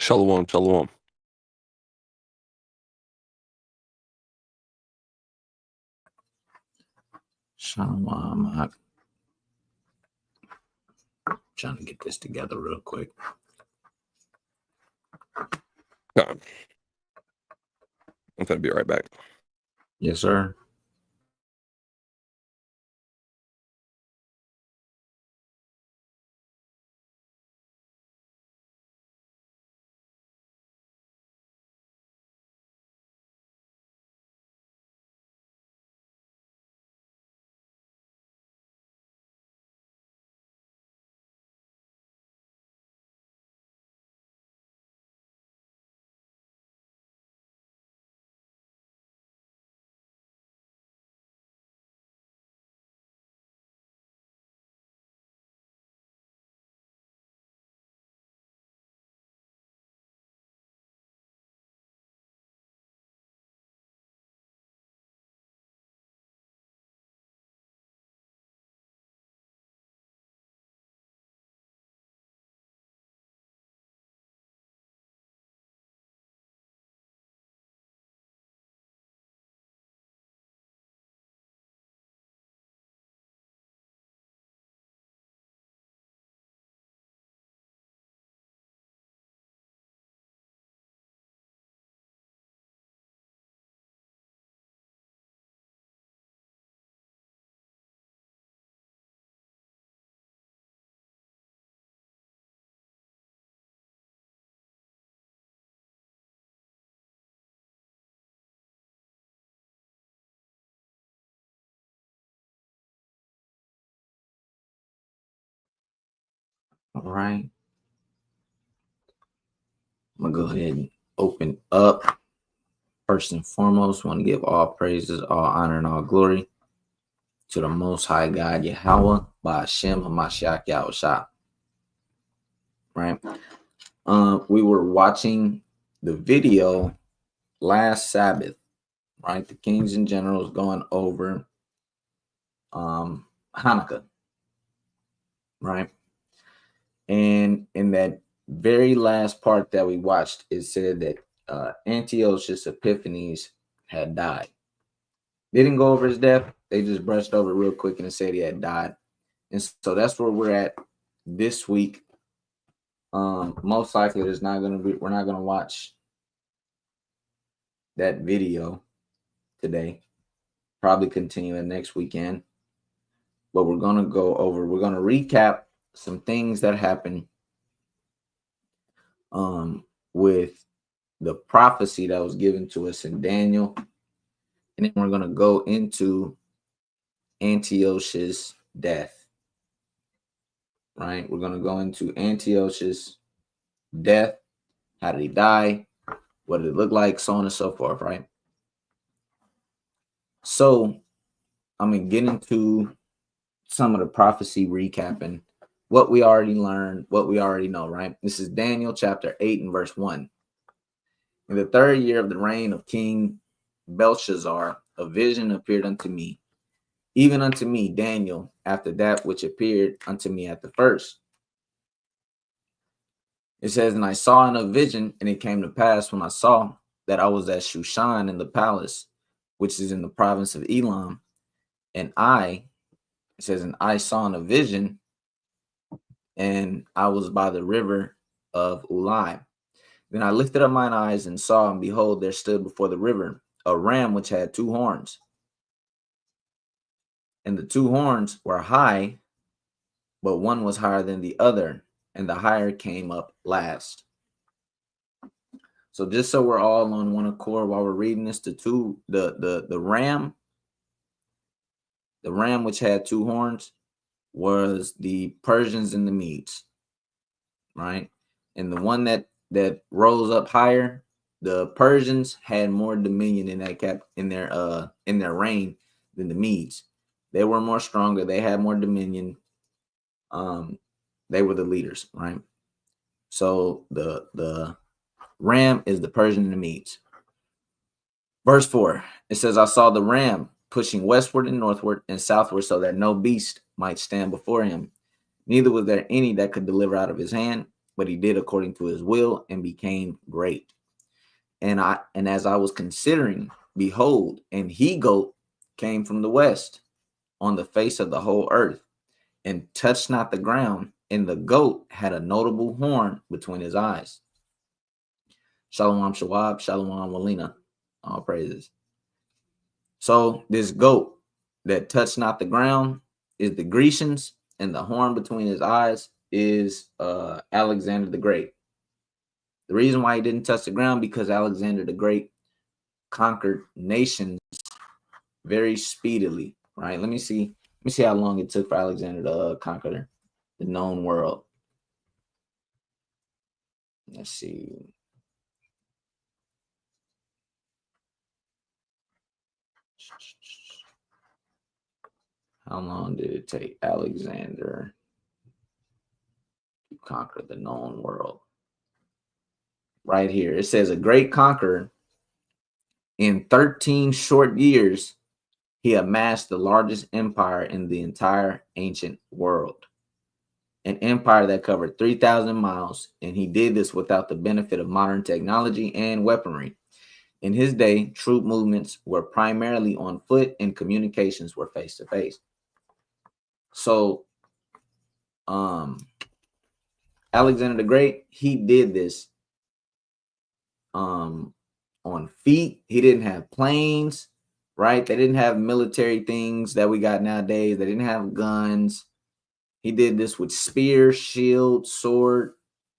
Shalom, shalom. Shalom. I'm trying to get this together real quick. I'm gonna be right back. Yes, sir. All right. I'm going to go ahead and open up. First and foremost, want to give all praises, all honor, and all glory to the Most High God, Yahweh, by Hashem HaMashiach Yahushua. Right? We were watching the video last Sabbath, right? The kings and generals going over Hanukkah, right? And in that very last part that we watched, it said that Antiochus Epiphanes had died. They didn't go over his death. They just brushed over it real quick and said he had died. And so that's where we're at this week. Most likely we're not gonna watch that video today. Probably continue it next weekend. But we're gonna recap some things that happened with the prophecy that was given to us in Daniel. And then we're going to go into Antiochus' death, right? We're going to go into Antiochus' death. How did he die? What did it look like? So on and so forth, right? So I'm going to get into some of the prophecy recapping, what we already learned, what we already know, right? This is Daniel chapter 8 and verse 1. In the 3rd year of the reign of King Belshazzar, a vision appeared unto me, even unto me, Daniel, after that which appeared unto me at the first. It says, and I saw in a vision, and it came to pass when I saw that I was at Shushan in the palace, which is in the province of Elam. And it says, and I saw in a vision, and I was by the river of Ulai. Then I lifted up mine eyes and saw, and behold, there stood before the river a ram which had 2 horns. And the 2 horns were high, but one was higher than the other, and the higher came up last. So just so we're all on one accord while we're reading this, the ram which had 2 horns was the Persians and the Medes, right? And the one that rose up higher, the Persians had more dominion in their reign than the Medes. They were more stronger. They had more dominion. They were the leaders, right? So the ram is the Persian and the Medes. Verse 4, it says, I saw the ram pushing westward and northward and southward so that no beast might stand before him. Neither was there any that could deliver out of his hand. but he did according to his will and became great. And as I was considering, behold, an he goat came from the west on the face of the whole earth, and touched not the ground, and the goat had a notable horn between his eyes. Shalom Shawab, Shalom Walina, all praises. So this goat that touched not the ground is the Grecians, and the horn between his eyes is Alexander the Great. The reason why he didn't touch the ground, because Alexander the Great conquered nations very speedily, right? Let me see how long it took for Alexander to conquer the known world. Let's see. How long did it take Alexander to conquer the known world? Right here. It says a great conqueror. In 13 short years, he amassed the largest empire in the entire ancient world. An empire that covered 3,000 miles, and he did this without the benefit of modern technology and weaponry. In his day, troop movements were primarily on foot and communications were face to face. So, Alexander the Great, he did this on feet. He didn't have planes, right? They didn't have military things that we got nowadays. They didn't have guns. He did this with spear, shield, sword,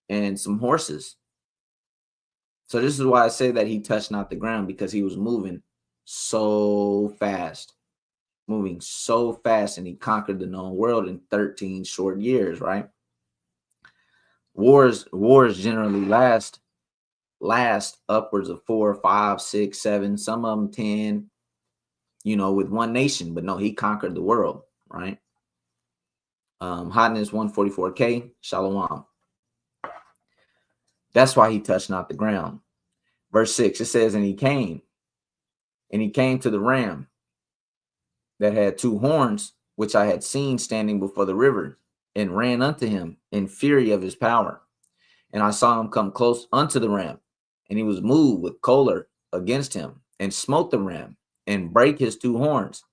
and some horses. So this is why I say that he touched not the ground, because he was moving so fast, and he conquered the known world in 13 short years, right? Wars generally last upwards of 4, 5, 6, 7, some of them 10, with one nation. But no, he conquered the world, right? Hotness 144K, Shalom. That's why he touched not the ground. Verse 6, it says, and he came to the ram that had 2 horns, which I had seen standing before the river, and ran unto him in fury of his power. And I saw him come close unto the ram, and he was moved with choler against him, and smote the ram, and brake his 2 horns.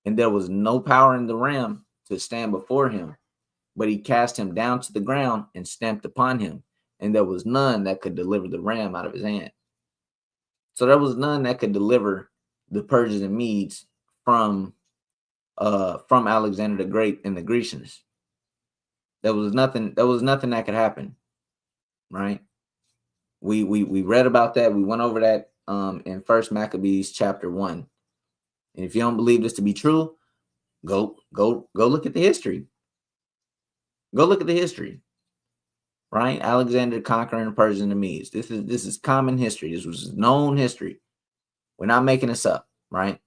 And there was no power in the ram to stand before him, but he cast him down to the ground and stamped upon him, and there was none that could deliver the ram out of his hand. So there was none that could deliver the Persians and Medes from Alexander the Great and the Grecians. There was nothing that could happen, right? We read about that. We went over that in First Maccabees chapter 1. And if you don't believe this to be true, go look at the history. Go look at the history. Right? Alexander conquering the Persians and the Medes. This is common history. This was known history. We're not making this up, right?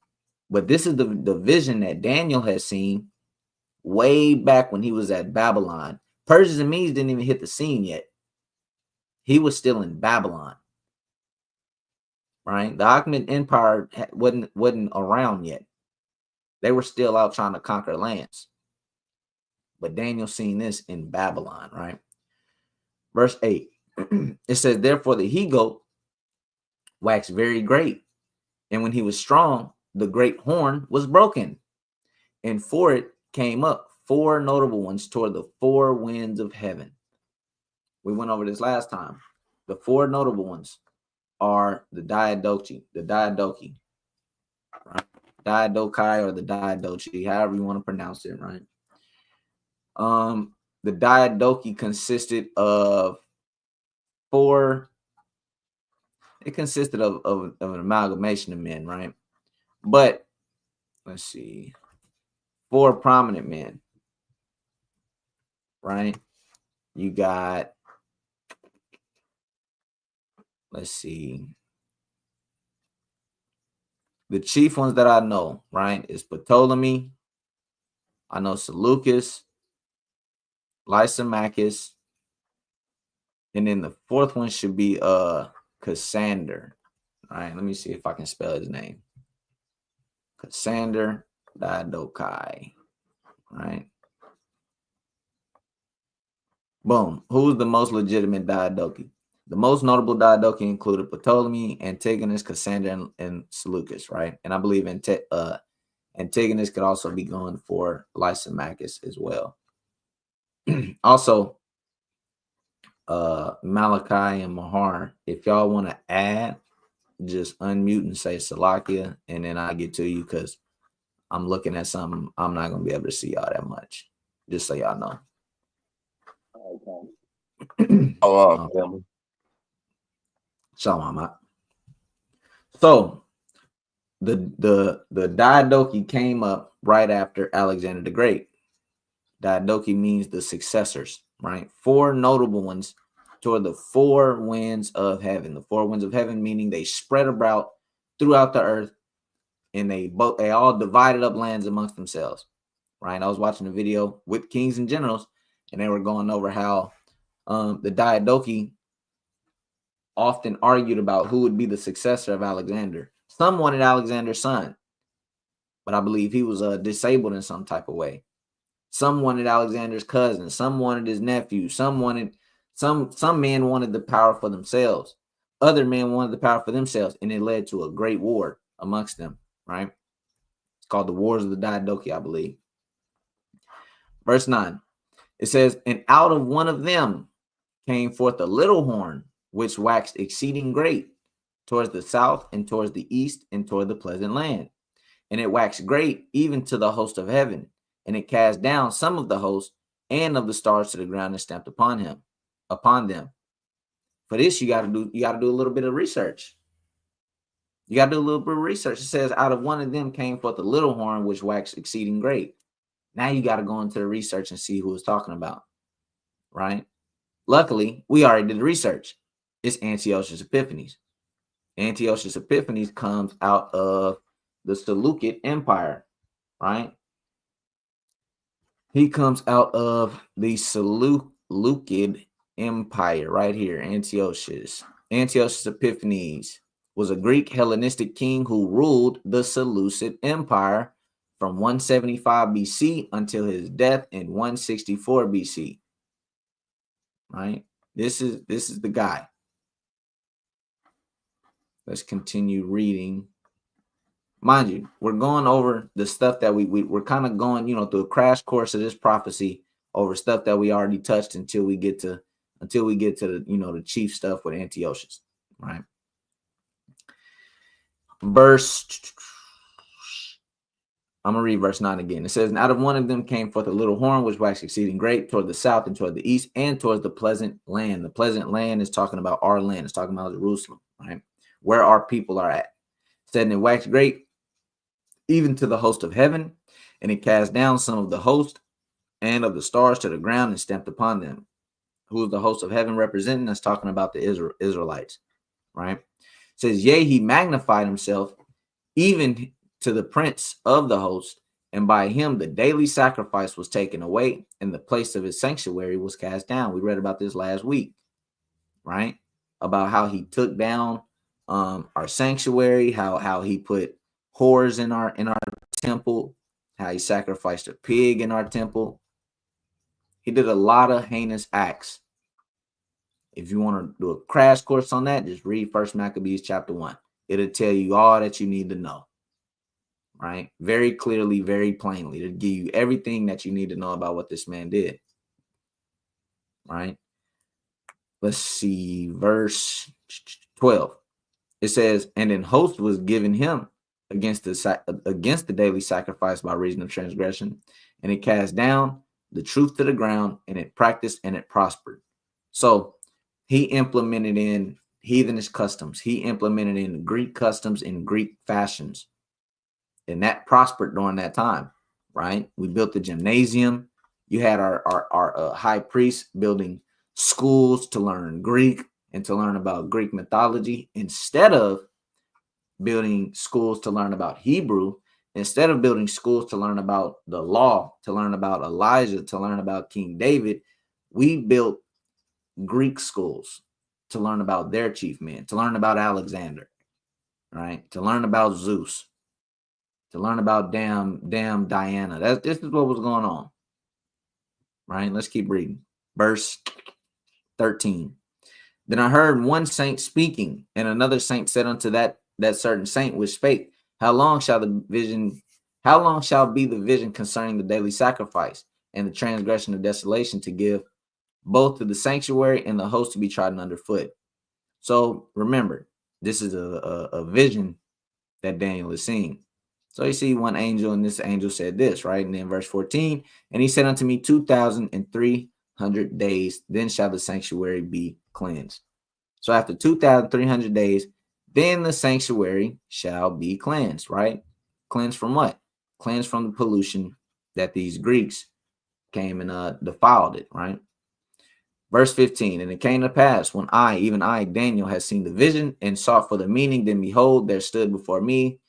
But this is the vision that Daniel has seen way back when he was at Babylon. Persians and Medes didn't even hit the scene yet. He was still in Babylon, right? The Achaemenid Empire wasn't around yet. They were still out trying to conquer lands. But Daniel seen this in Babylon, right? Verse 8, it says, therefore the he-goat waxed very great, and when he was strong, the great horn was broken, and for it came up 4 notable ones toward the 4 winds of heaven. We went over this last time. The 4 notable ones are the Diadochi, right? Diadochi or the Diadochi, however you want to pronounce it, right? The Diadochi consisted of 4. It consisted of an amalgamation of men, right? But let's see, 4 prominent men, right? You got, let's see, the chief ones that I know, right, is Ptolemy. I know Seleucus, Lysimachus, and then the 4th one should be Cassander. Right, let me see if I can spell his name. Cassander Diadochi, right? Boom. Who's the most legitimate Diadochi? The most notable Diadochi included Ptolemy, Antigonus, Cassandra, and Seleucus, right? And I believe Antigonus could also be going for Lysimachus as well. Also, Malachi and Mahar, if y'all want to add, just unmute and say Salakia, and then I get to you because I'm looking at something I'm not going to be able to see y'all that much. Just so y'all know. Oh, Shalom. So the Diadochi came up right after Alexander the Great. Diadochi means the successors, right? Four notable ones toward the four winds of heaven. The four winds of heaven meaning they spread about throughout the earth, and they all divided up lands amongst themselves, right? I was watching a video with kings and generals, and they were going over how the Diadochi often argued about who would be the successor of Alexander. Some wanted Alexander's son, but I believe he was disabled in some type of way. Some wanted Alexander's cousin. Some wanted his nephew. Some men wanted the power for themselves. Other men wanted the power for themselves, and it led to a great war amongst them, right? It's called the Wars of the Diadochi, I believe. Verse 9, it says, and out of one of them came forth a little horn, which waxed exceeding great towards the south and towards the east and toward the pleasant land. And it waxed great even to the host of heaven. And it cast down some of the host and of the stars to the ground and stamped upon them. For this, you got to do a little bit of research. You got to do a little bit of research. It says, out of one of them came forth a little horn, which waxed exceeding great. Now you got to go into the research and see who it's talking about, right? Luckily, we already did the research. It's Antiochus Epiphanes. Antiochus Epiphanes comes out of the Seleucid Empire, right? He comes out of the Seleucid Empire right here, Antiochus. Antiochus Epiphanes was a Greek Hellenistic king who ruled the Seleucid Empire from 175 BC until his death in 164 BC. Right? This is the guy. Let's continue reading. Mind you, we're going over the stuff that we're kind of going, through a crash course of this prophecy over stuff that we already touched until we get to the, the chief stuff with Antiochus, right? I'm gonna read verse 9 again. It says, and out of one of them came forth a little horn, which waxed exceeding great toward the south and toward the east and towards the pleasant land. The pleasant land is talking about our land. It's talking about Jerusalem, right? Where our people are at. It said, and it waxed great even to the host of heaven, and it cast down some of the host and of the stars to the ground and stamped upon them. Who is the host of heaven representing? That's talking about the Israelites, right? It says, yea, he magnified himself even to the prince of the host, and by him the daily sacrifice was taken away, and the place of his sanctuary was cast down. We read about this last week, right? About how he took down our sanctuary, how he put whores in our temple, how he sacrificed a pig in our temple. He did a lot of heinous acts. If you want to do a crash course on that, just read First Maccabees chapter 1. It'll tell you all that you need to know, right? Very clearly, very plainly. It'll give you everything that you need to know about what this man did, right? Let's see, verse 12. It says, and an host was given him against the daily sacrifice by reason of transgression, and it cast down the truth to the ground, and it practiced and it prospered. So he implemented in heathenish customs. He implemented in Greek customs and Greek fashions, and that prospered during that time, right? We built the gymnasium. You had our high priest building schools to learn Greek and to learn about Greek mythology instead of building schools to learn about Hebrew, instead of building schools to learn about the law, to learn about Elijah, to learn about King David. We built Greek schools to learn about their chief men, to learn about Alexander, right? To learn about Zeus, to learn about damn Diana. This is what was going on, right? Let's keep reading. verse 13. Then I heard one saint speaking, and another saint said unto that certain saint which spake, How long shall be the vision concerning the daily sacrifice and the transgression of desolation, to give both to the sanctuary and the host to be trodden underfoot? So remember, this is a vision that Daniel is seeing. So you see one angel, and this angel said this, right? And then verse 14, and he said unto me, 2,300 days, then shall the sanctuary be cleansed. So after 2,300 days, then the sanctuary shall be cleansed, right? Cleansed from what? Cleansed from the pollution that these Greeks came and defiled it, right? Verse 15, and it came to pass when even I, Daniel, had seen the vision and sought for the meaning, then behold, there stood before me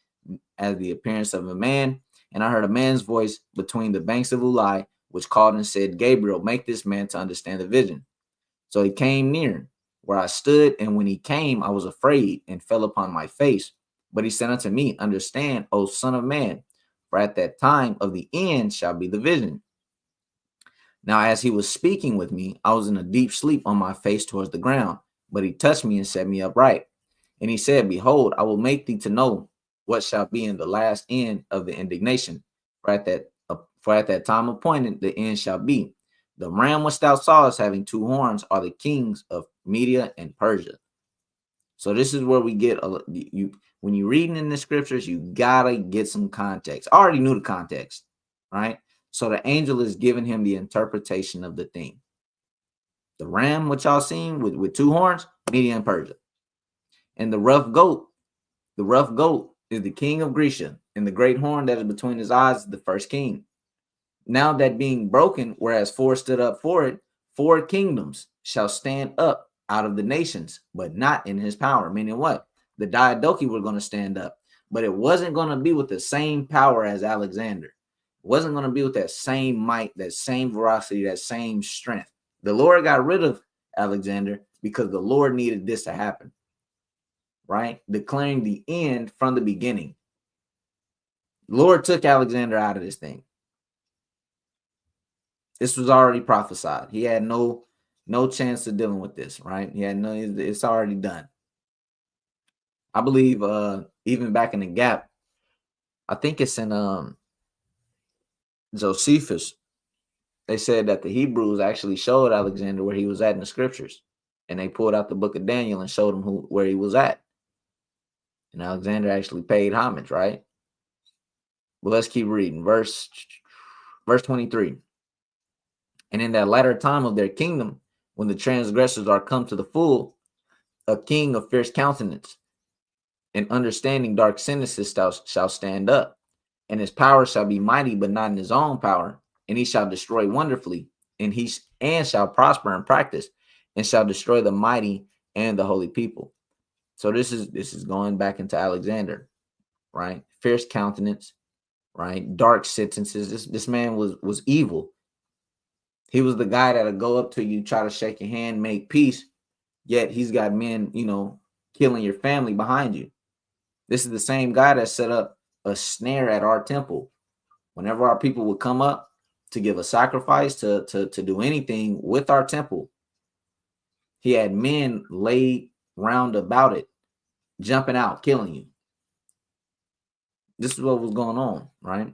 as the appearance of a man, and I heard a man's voice between the banks of Ulai, which called and said, Gabriel, make this man to understand the vision. So he came near where I stood, and when he came, I was afraid and fell upon my face. But he said unto me, Understand, O son of man, for at that time of the end shall be the vision. Now, as he was speaking with me, I was in a deep sleep on my face towards the ground, but he touched me and set me upright. And he said, Behold, I will make thee to know what shall be in the last end of the indignation. For at that time appointed, the end shall be. The ram which thou sawest having two horns are the kings of Media and Persia. So this is where we get when you're reading in the scriptures, you gotta get some context. I already knew the context, right? So the angel is giving him the interpretation of the thing. The ram, which y'all seen with two horns, Media and Persia. And the rough goat is the king of Grecia, and the great horn that is between his eyes is the first king. Now that being broken, whereas four stood up for it, 4 kingdoms shall stand up out of the nations, but not in his power. Meaning what? The Diadochi were going to stand up, but it wasn't going to be with the same power as Alexander. It wasn't going to be with that same might, that same veracity, that same strength. The Lord got rid of Alexander because the Lord needed this to happen, right? Declaring the end from the beginning. Lord took Alexander out of this thing. This was already prophesied. He had no chance of dealing with this, right? It's already done. I believe even back in the gap, I think it's in Josephus, they said that the Hebrews actually showed Alexander where he was at in the scriptures. And they pulled out the book of Daniel and showed him where he was at. And Alexander actually paid homage, right? Well, let's keep reading. Verse 23. And in that latter time of their kingdom, when the transgressors are come to the full, a king of fierce countenance and understanding dark sentences shall stand up, and his power shall be mighty, but not in his own power, and he shall destroy wonderfully, and shall prosper in practice, and shall destroy the mighty and the holy people. So this is going back into Alexander, right? Fierce countenance, right? Dark sentences. This man was evil. He was the guy that'll go up to you, try to shake your hand, make peace, yet he's got men, killing your family behind you. This is the same guy that set up a snare at our temple. Whenever our people would come up to give a sacrifice, to do anything with our temple, he had men laid round about it, jumping out, killing you. This is what was going on, right?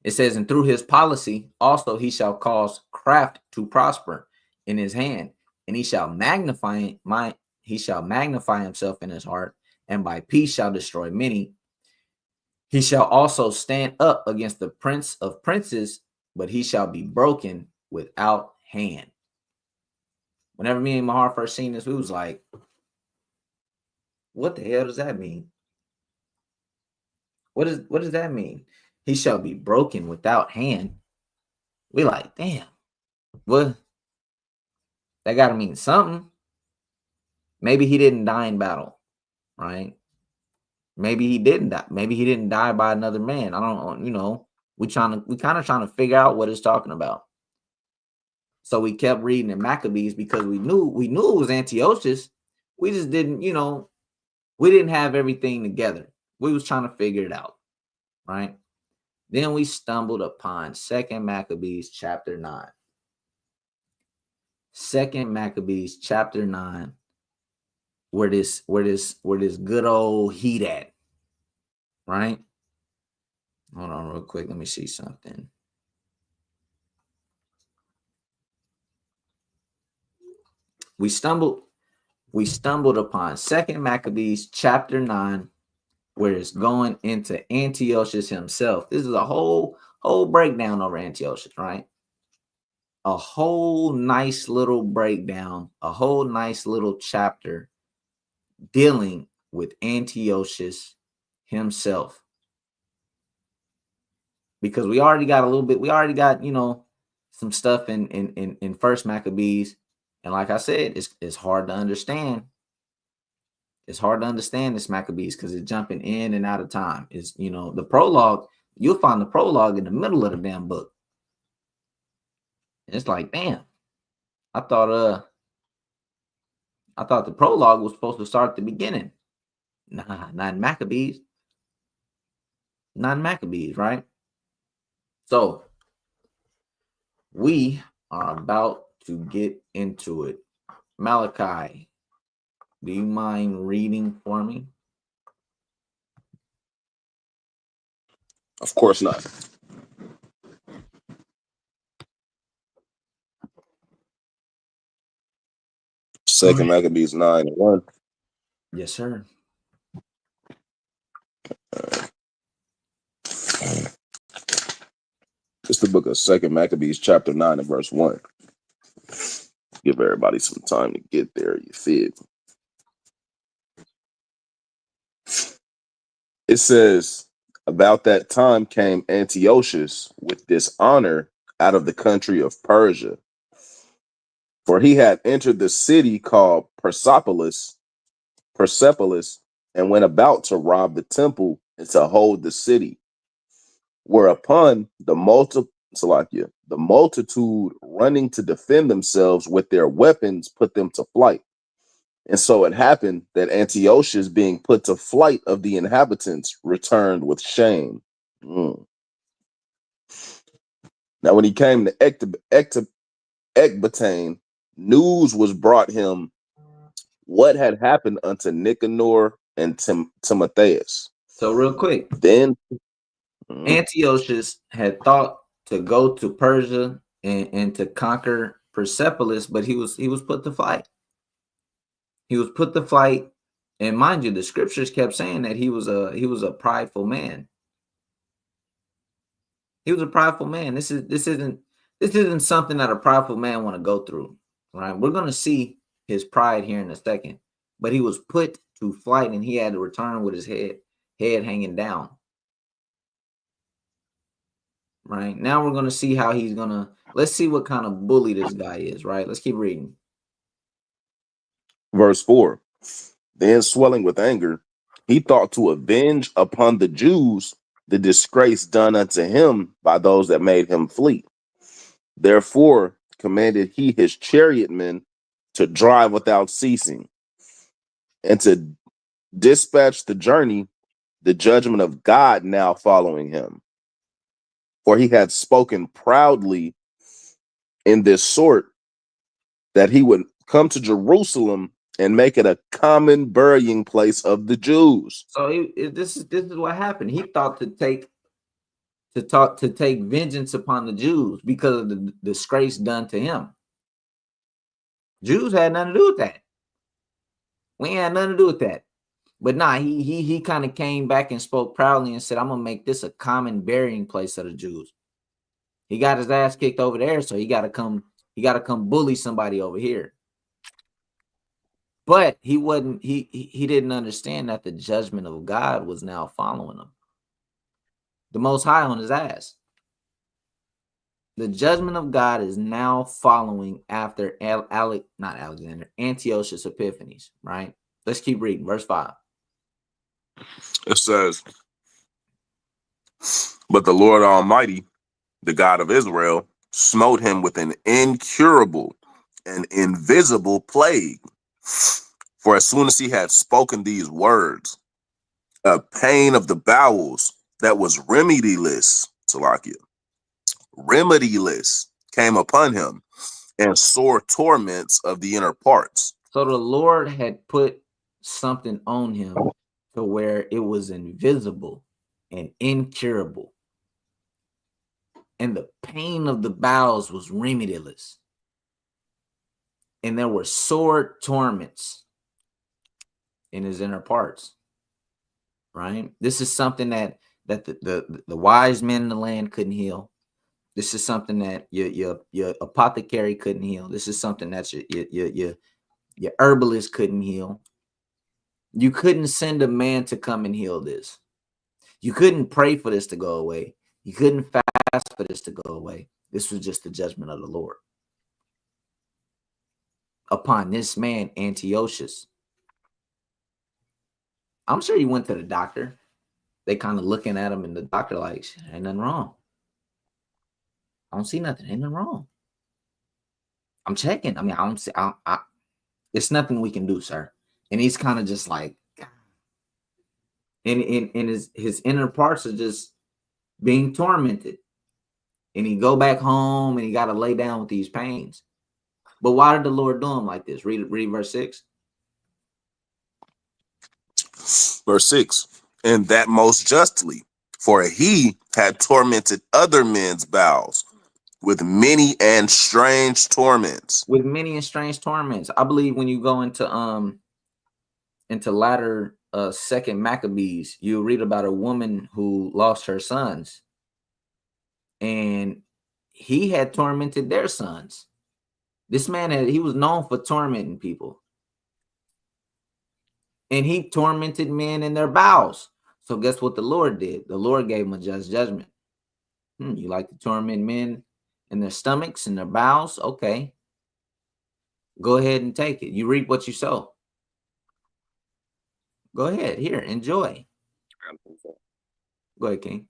It says, and through his policy also he shall cause craft to prosper in his hand, and he shall magnify himself in his heart, and by peace shall destroy many. He shall also stand up against the prince of princes, but he shall be broken without hand. Whenever me and Mahar first seen this, we was like, what the hell does that mean? What does that mean? He shall be broken without hand. We like, damn, what? That gotta mean something. Maybe he didn't die in battle, right? Maybe he didn't die. Maybe he didn't die by another man. I don't know. We kind of trying to figure out what it's talking about. So we kept reading in Maccabees because we knew it was Antiochus. We just didn't, we didn't have everything together. We was trying to figure it out, right? Then we stumbled upon 2 Maccabees chapter 9. Second Maccabees chapter 9, where this good old heat at, right? Hold on real quick. Let me see something. We stumbled upon Second Maccabees chapter 9, where it's going into Antiochus himself. This is a whole breakdown over Antiochus, right? A whole nice little breakdown, a whole nice little chapter dealing with Antiochus himself. Because we already got some stuff in First Maccabees, and like I said, it's hard to understand. It's hard to understand this Maccabees because it's jumping in and out of time. It's the prologue. You'll find the prologue in the middle of the damn book. And it's like, damn, I thought the prologue was supposed to start at the beginning. Nah, not in Maccabees. Not in Maccabees, right? So we are about to get into it. Malachi, do you mind reading for me? Of course not. Second Maccabees 9:1. Yes, sir. It's the book of Second Maccabees, chapter 9 and verse 1. Give everybody some time to get there. You feel? It says, about that time came Antiochus with dishonor out of the country of Persia, for he had entered the city called Persepolis, and went about to rob the temple and to hold the city. Whereupon the multitude running to defend themselves with their weapons put them to flight. And so it happened that Antiochus, being put to flight of the inhabitants, returned with shame. Mm. Now, when he came to Ecbatane, news was brought him what had happened unto Nicanor and Timotheus. So real quick, Then Antiochus had thought to go to Persia and to conquer Persepolis, but he was put to flight. He was put to flight, and mind you, the scriptures kept saying that he was a prideful man. He was a prideful man. This isn't something that a prideful man want to go through, right? We're gonna see his pride here in a second, but he was put to flight, and he had to return with his head hanging down. Right now, we're gonna see how he's gonna. Let's see what kind of bully this guy is. Right. Let's keep reading. Verse 4. Then swelling with anger, he thought to avenge upon the Jews the disgrace done unto him by those that made him flee. Therefore commanded he his chariotmen to drive without ceasing, and to dispatch the journey, the judgment of God now following him. For he had spoken proudly in this sort, that he would come to Jerusalem and make it a common burying place of the Jews. So this is what happened. He thought to take vengeance upon the Jews because of the disgrace done to him. Jews had nothing to do with that. We ain't had nothing to do with that. But nah, he kind of came back and spoke proudly and said, "I'm gonna make this a common burying place of the Jews." He got his ass kicked over there, so he got to come bully somebody over here. But he didn't understand that the judgment of God was now following him. The Most High on his ass. The judgment of God is now following after Antiochus Epiphanes, right? Let's keep reading. Verse 5. It says, but the Lord Almighty, the God of Israel, smote him with an incurable and invisible plague. For as soon as he had spoken these words, a pain of the bowels that was remediless came upon him, and sore torments of the inner parts. So the Lord had put something on him to where it was invisible and incurable. And the pain of the bowels was remediless. And there were sore torments in his inner parts. Right? This is something that the wise men in the land couldn't heal. This is something that your apothecary couldn't heal. This is something that your herbalist couldn't heal. You couldn't send a man to come and heal this. You couldn't pray for this to go away. You couldn't fast for this to go away. This was just the judgment of the Lord upon this man, Antiochus. I'm sure he went to the doctor. They kind of looking at him, and the doctor like, ain't nothing wrong. I don't see nothing. Ain't nothing wrong. I'm checking. I mean, I don't see. It's nothing we can do, sir. And he's kind of just like, and his inner parts are just being tormented. And he go back home and he got to lay down with these pains. But why did the Lord do him like this? Read verse 6. Verse 6. And that most justly, for he had tormented other men's bowels with many and strange torments. With many and strange torments. I believe when you go into latter second Maccabees, you'll read about a woman who lost her sons. And he had tormented their sons. This man he was known for tormenting people. And he tormented men in their bowels. So guess what the Lord did? The Lord gave him a just judgment. You like to torment men in their stomachs and their bowels? Okay. Go ahead and take it. You reap what you sow. Go ahead. Here, enjoy. Go ahead, King.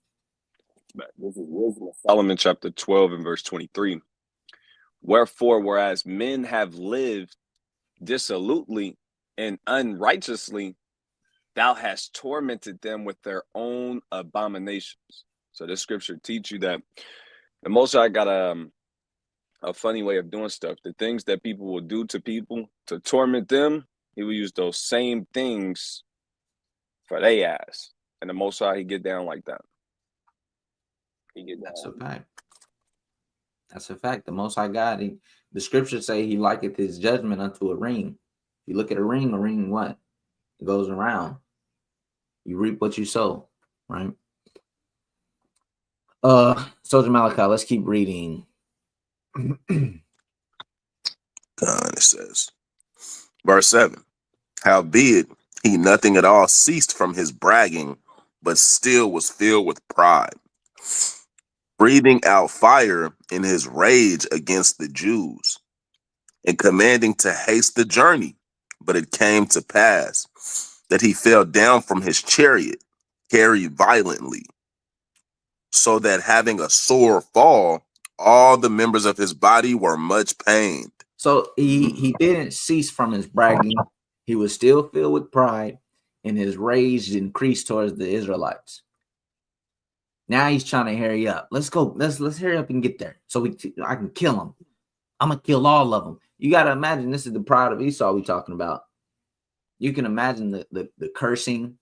This is Wisdom of Solomon, chapter 12 and verse 23. Wherefore, whereas men have lived dissolutely and unrighteously, thou hast tormented them with their own abominations. So this scripture teach you that the Most High got a funny way of doing stuff. The things that people will do to people to torment them, he will use those same things for their ass. And the Most High, he get down like that. That's a fact. That's a fact. The Most High God, the scriptures say he liketh his judgment unto a ring. If you look at a ring what? It goes around. You reap what you sow, right? Soldier Malachi, let's keep reading. It says, verse 7, howbeit he nothing at all ceased from his bragging, but still was filled with pride, breathing out fire in his rage against the Jews, and commanding to haste the journey. But it came to pass that he fell down from his chariot, carried violently, so that having a sore fall, all the members of his body were much pained. So he didn't cease from his bragging. He was still filled with pride, and his rage increased towards the Israelites. Now he's trying to hurry up. Let's go. Let's hurry up and get there so I can kill him. I'm gonna kill all of them. You got to imagine this is the pride of Esau we talking about. You can imagine the cursing,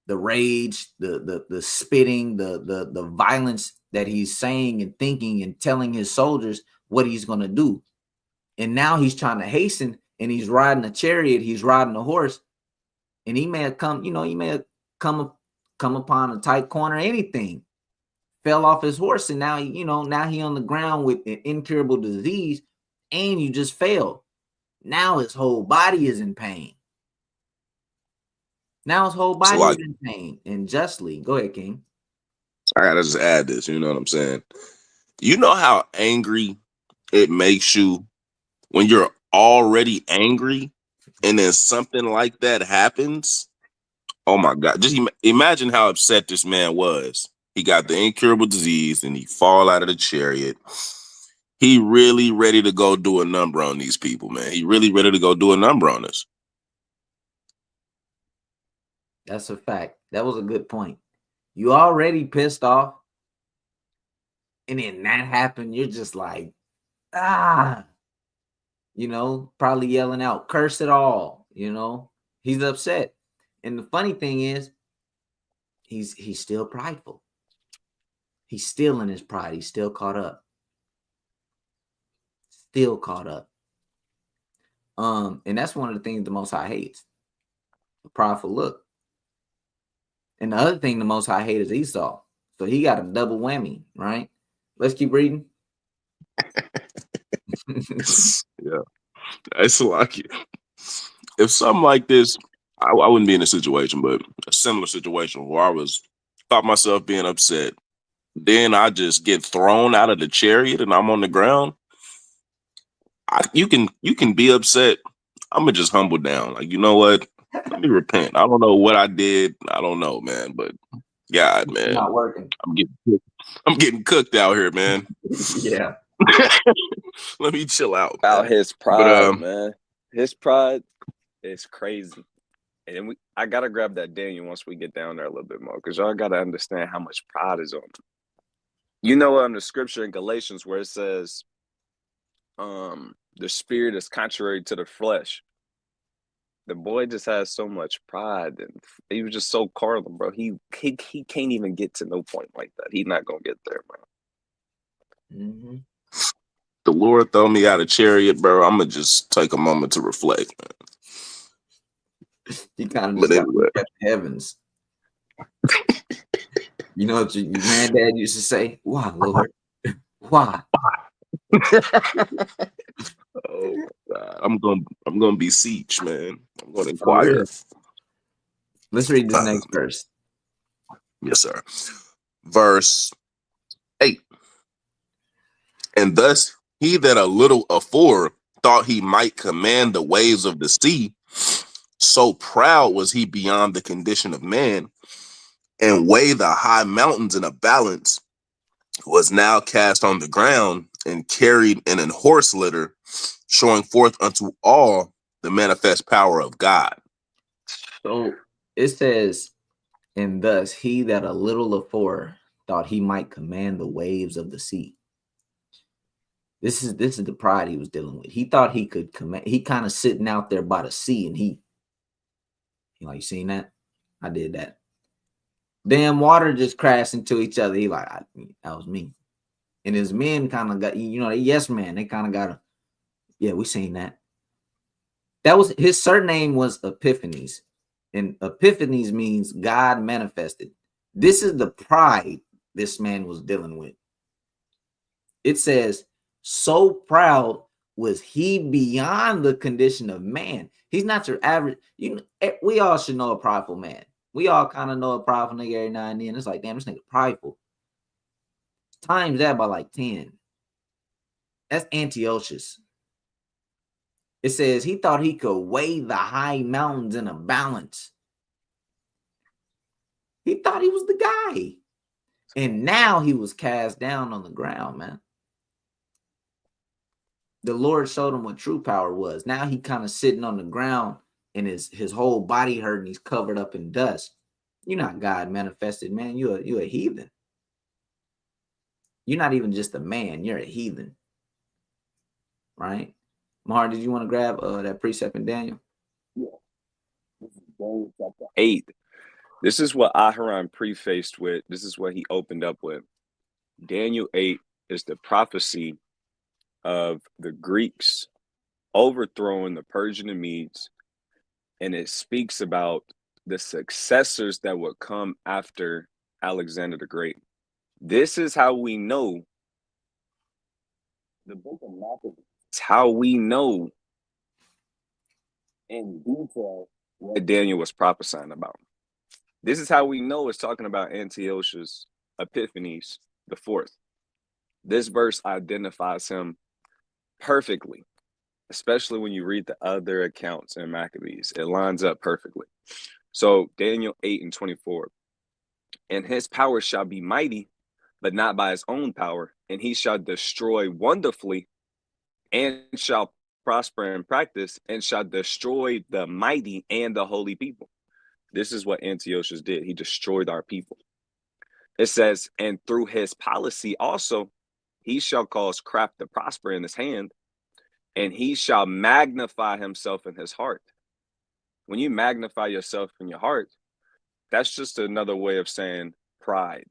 the rage, the spitting, the violence that he's saying and thinking and telling his soldiers what he's gonna do. And now he's trying to hasten, and he's riding a chariot, he's riding a horse, and he may have come, he may have come upon a tight corner, anything, fell off his horse, and now now he on the ground with an incurable disease, and you just failed. Now his whole body is in pain. Now his whole body is in pain, and justly. Go ahead, King. I gotta just add this, you know what I'm saying? You know how angry it makes you when you're already angry and then something like that happens? Oh my God. Just imagine how upset this man was. He got the incurable disease and he fall out of the chariot. He really ready to go do a number on these people, man. He really ready to go do a number on us. That's a fact. That was a good point. You already pissed off, and then that happened. You're just like, you know, probably yelling out, curse it all, you know, he's upset. And the funny thing is, he's still prideful. He's still in his pride. He's still caught up. Still caught up. And that's one of the things the Most High hates. A prideful look. And the other thing the Most High hates is Esau. So he got a double whammy, right? Let's keep reading. Yeah, it's like if something like this, I wouldn't be in a situation, but a similar situation where I thought myself being upset. Then I just get thrown out of the chariot and I'm on the ground. You can be upset. I'm gonna just humble down. Like, you know what? Let me repent. I don't know what I did. I don't know, man. But God, It's man, not working. I'm getting cooked out here, man. Yeah. Let me chill out. About Man. his pride, man. His pride is crazy. And I gotta grab that Daniel once we get down there a little bit more, because y'all gotta understand how much pride is on him. You know, the scripture in Galatians where it says, the spirit is contrary to the flesh. The boy just has so much pride, and he was just so carnal, bro. He can't even get to no point like that. He's not gonna get there, bro. Mm-hmm. The Lord throw me out of chariot, bro. I'm gonna just take a moment to reflect, man. He kind of just got to look at the heavens. You know what your granddad used to say? Why, Lord? Why? Oh my God. I'm gonna beseech, man. I'm gonna inquire. Let's read this next verse. Yes, sir. Verse 8. And thus he that a little afore thought he might command the waves of the sea, so proud was he beyond the condition of man, and weigh the high mountains in a balance, was now cast on the ground and carried in an horse litter, showing forth unto all the manifest power of God. So it says, and thus he that a little afore thought he might command the waves of the sea. This is the pride he was dealing with. He thought he could command. He kind of sitting out there by the sea, and he like, you seen that? I did that. Damn water just crashed into each other. He like, that was me. And his men kind of got, you know, they yes man. They kind of got yeah, we seen that. That was his surname was Epiphanes, and Epiphanes means God manifested. This is the pride this man was dealing with. It says, so proud was he beyond the condition of man. He's not your average. We all should know a prideful man. We all kind of know a prideful nigga every now and then. It's like, damn, this nigga prideful. Times that by like 10. That's Antiochus. It says he thought he could weigh the high mountains in a balance. He thought he was the guy. And now he was cast down on the ground, man. The Lord showed him what true power was. Now he kind of sitting on the ground and his whole body hurt and he's covered up in dust. You're not God manifested, man. You're a heathen. You're not even just a man. You're a heathen. Right? Mahar, did you want to grab that precept in Daniel? Yeah. This is Daniel chapter 8. This is what Aharon prefaced with. This is what he opened up with. Daniel 8 is the prophecy of the Greeks overthrowing the Persian and Medes, and it speaks about the successors that would come after Alexander the Great. This is how we know the book of Maccabees. It's how we know in detail what Daniel was prophesying about. This is how we know it's talking about Antiochus Epiphanes the fourth. This verse identifies him perfectly, especially when you read the other accounts in Maccabees. It lines up perfectly. So Daniel 8:24, and his power shall be mighty, but not by his own power, and he shall destroy wonderfully, and shall prosper in practice, and shall destroy the mighty and the holy people. This is what Antiochus did. He destroyed our people. It says, and through his policy also, he shall cause craft to prosper in his hand, and he shall magnify himself in his heart. When you magnify yourself in your heart, that's just another way of saying pride.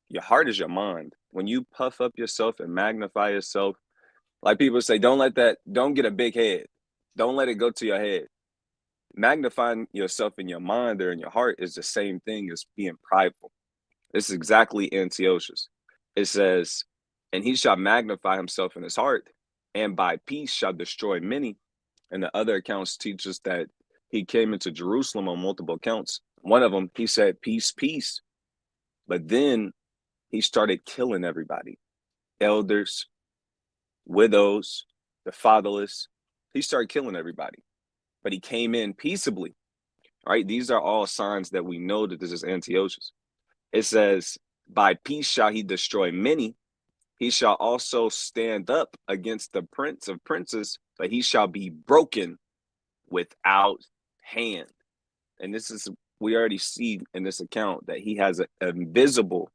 Your heart is your mind. When you puff up yourself and magnify yourself, like people say, don't get a big head. Don't let it go to your head. Magnifying yourself in your mind or in your heart is the same thing as being prideful. This is exactly Antiochus. It says, and he shall magnify himself in his heart, and by peace shall destroy many. And the other accounts teach us that he came into Jerusalem on multiple accounts. One of them, he said, peace, peace. But then he started killing everybody. Elders, widows, the fatherless. He started killing everybody. But he came in peaceably. Right? These are all signs that we know that this is Antiochus. It says, by peace shall he destroy many. He shall also stand up against the prince of princes, but he shall be broken without hand. And this is, we already see in this account that he has an invisible,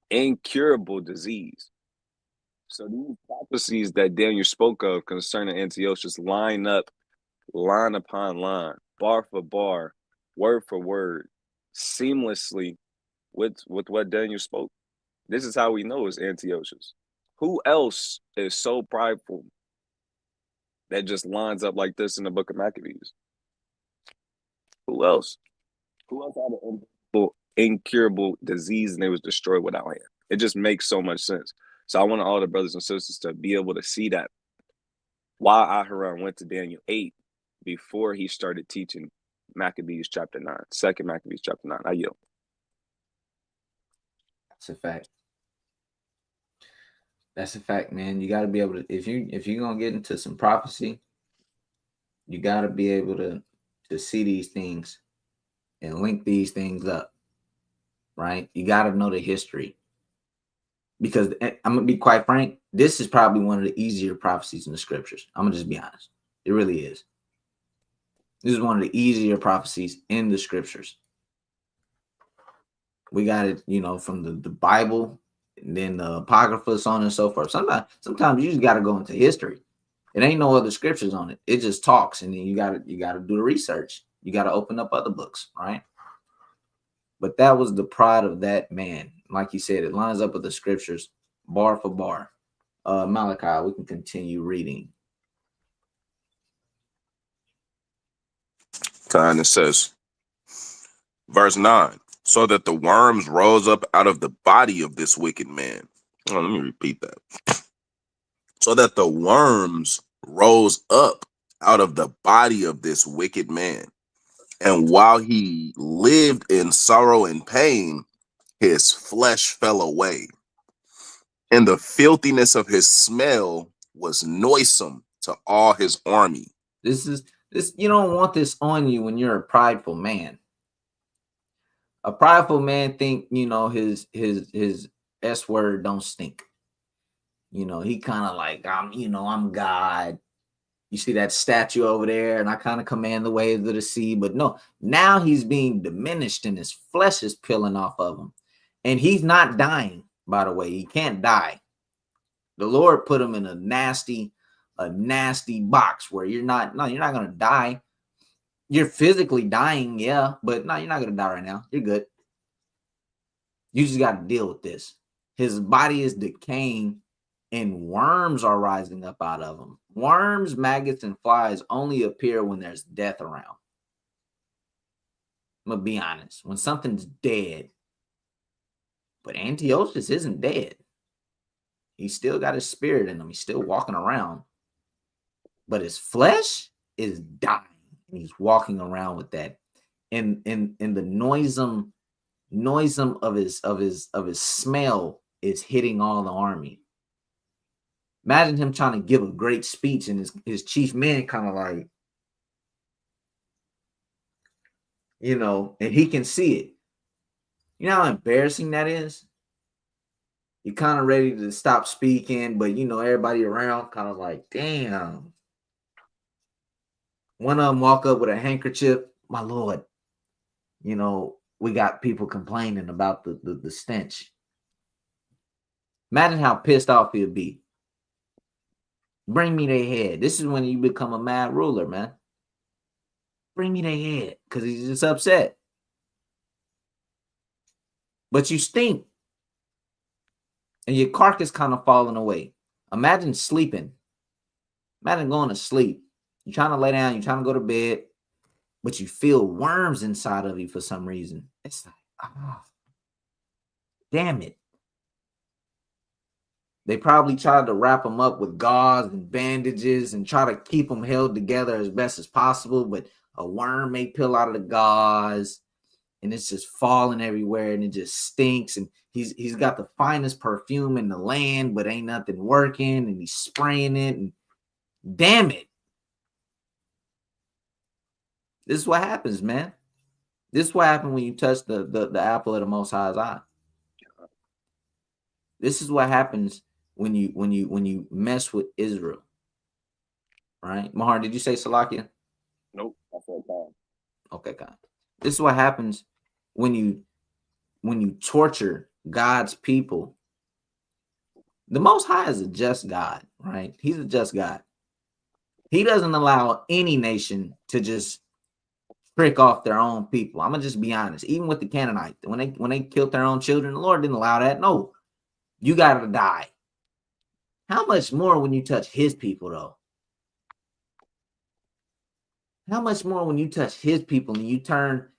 incurable disease. So these prophecies that Daniel spoke of concerning Antiochus line up, line upon line, bar for bar, word for word, seamlessly with what Daniel spoke. This is how we know it's Antiochus. Who else is so prideful that just lines up like this in the book of Maccabees? Who else? Who else had an incurable disease and they was destroyed without hand? It just makes so much sense. So I want all the brothers and sisters to be able to see that. Why Aharon went to Daniel 8 before he started teaching Maccabees chapter 9, 2 Maccabees chapter 9. I yield. That's a fact. That's a fact, man. You got to be able to, if you're gonna get into some prophecy, you got to be able to see these things and link these things up, right? You got to know the history, because I'm gonna be quite frank. This is probably one of the easier prophecies in the scriptures. I'm gonna just be honest. It really is. This is one of the easier prophecies in the scriptures. We got it, from the Bible, and then the Apocrypha, so on and so forth. Sometimes you just got to go into history. It ain't no other scriptures on it. It just talks, and then you got to do the research. You got to open up other books, right? But that was the pride of that man. Like you said, it lines up with the scriptures, bar for bar. Malachi, we can continue reading. And it says, verse 9, so that the worms rose up out of the body of this wicked man. Oh, let me repeat that. So that the worms rose up out of the body of this wicked man. And while he lived in sorrow and pain, his flesh fell away. And the filthiness of his smell was noisome to all his army. This you don't want this on you when you're a prideful man. A prideful man think, his S word don't stink. He kind of like, I'm God. You see that statue over there, and I kind of command the waves of the sea. But no, now he's being diminished and his flesh is peeling off of him. And he's not dying, by the way. He can't die. The Lord put him in a nasty box where you're not going to die. You're physically dying, yeah, but no, you're not going to die right now. You're good. You just got to deal with this. His body is decaying and worms are rising up out of him. Worms, maggots, and flies only appear when there's death around. I'm going to be honest. When something's dead, but Antiochus isn't dead. He's still got his spirit in him. He's still walking around. But his flesh is dying. And he's walking around with that. And the noisome of his smell is hitting all the army. Imagine him trying to give a great speech and his chief man kind of like, and he can see it. You know how embarrassing that is? You're kind of ready to stop speaking, but everybody around kind of like, damn. One of them walk up with a handkerchief. My Lord, we got people complaining about the stench. Imagine how pissed off he'll be. Bring me their head. This is when you become a mad ruler, man. Bring me their head, because he's just upset. But you stink. And your carcass kind of falling away. Imagine sleeping. Imagine going to sleep. You're trying to lay down, you're trying to go to bed, but you feel worms inside of you for some reason. It's like, damn it. They probably tried to wrap them up with gauze and bandages and try to keep them held together as best as possible, but a worm may peel out of the gauze and it's just falling everywhere and it just stinks. And he's got the finest perfume in the land, but ain't nothing working, and he's spraying it, and damn it. This is what happens, man. This is what happens when you touch the apple of the Most High's eye. This is what happens when you mess with Israel. Right? Mahar, did you say Salakia? Nope. I said God. Okay, God. This is what happens when you torture God's people. The Most High is a just God, right? He's a just God. He doesn't allow any nation to just trick off their own people. I'm gonna just be honest. Even with the Canaanites, when they killed their own children, the Lord didn't allow that. No, you gotta die. How much more when you touch his people, though? How much more when you touch his people and you turn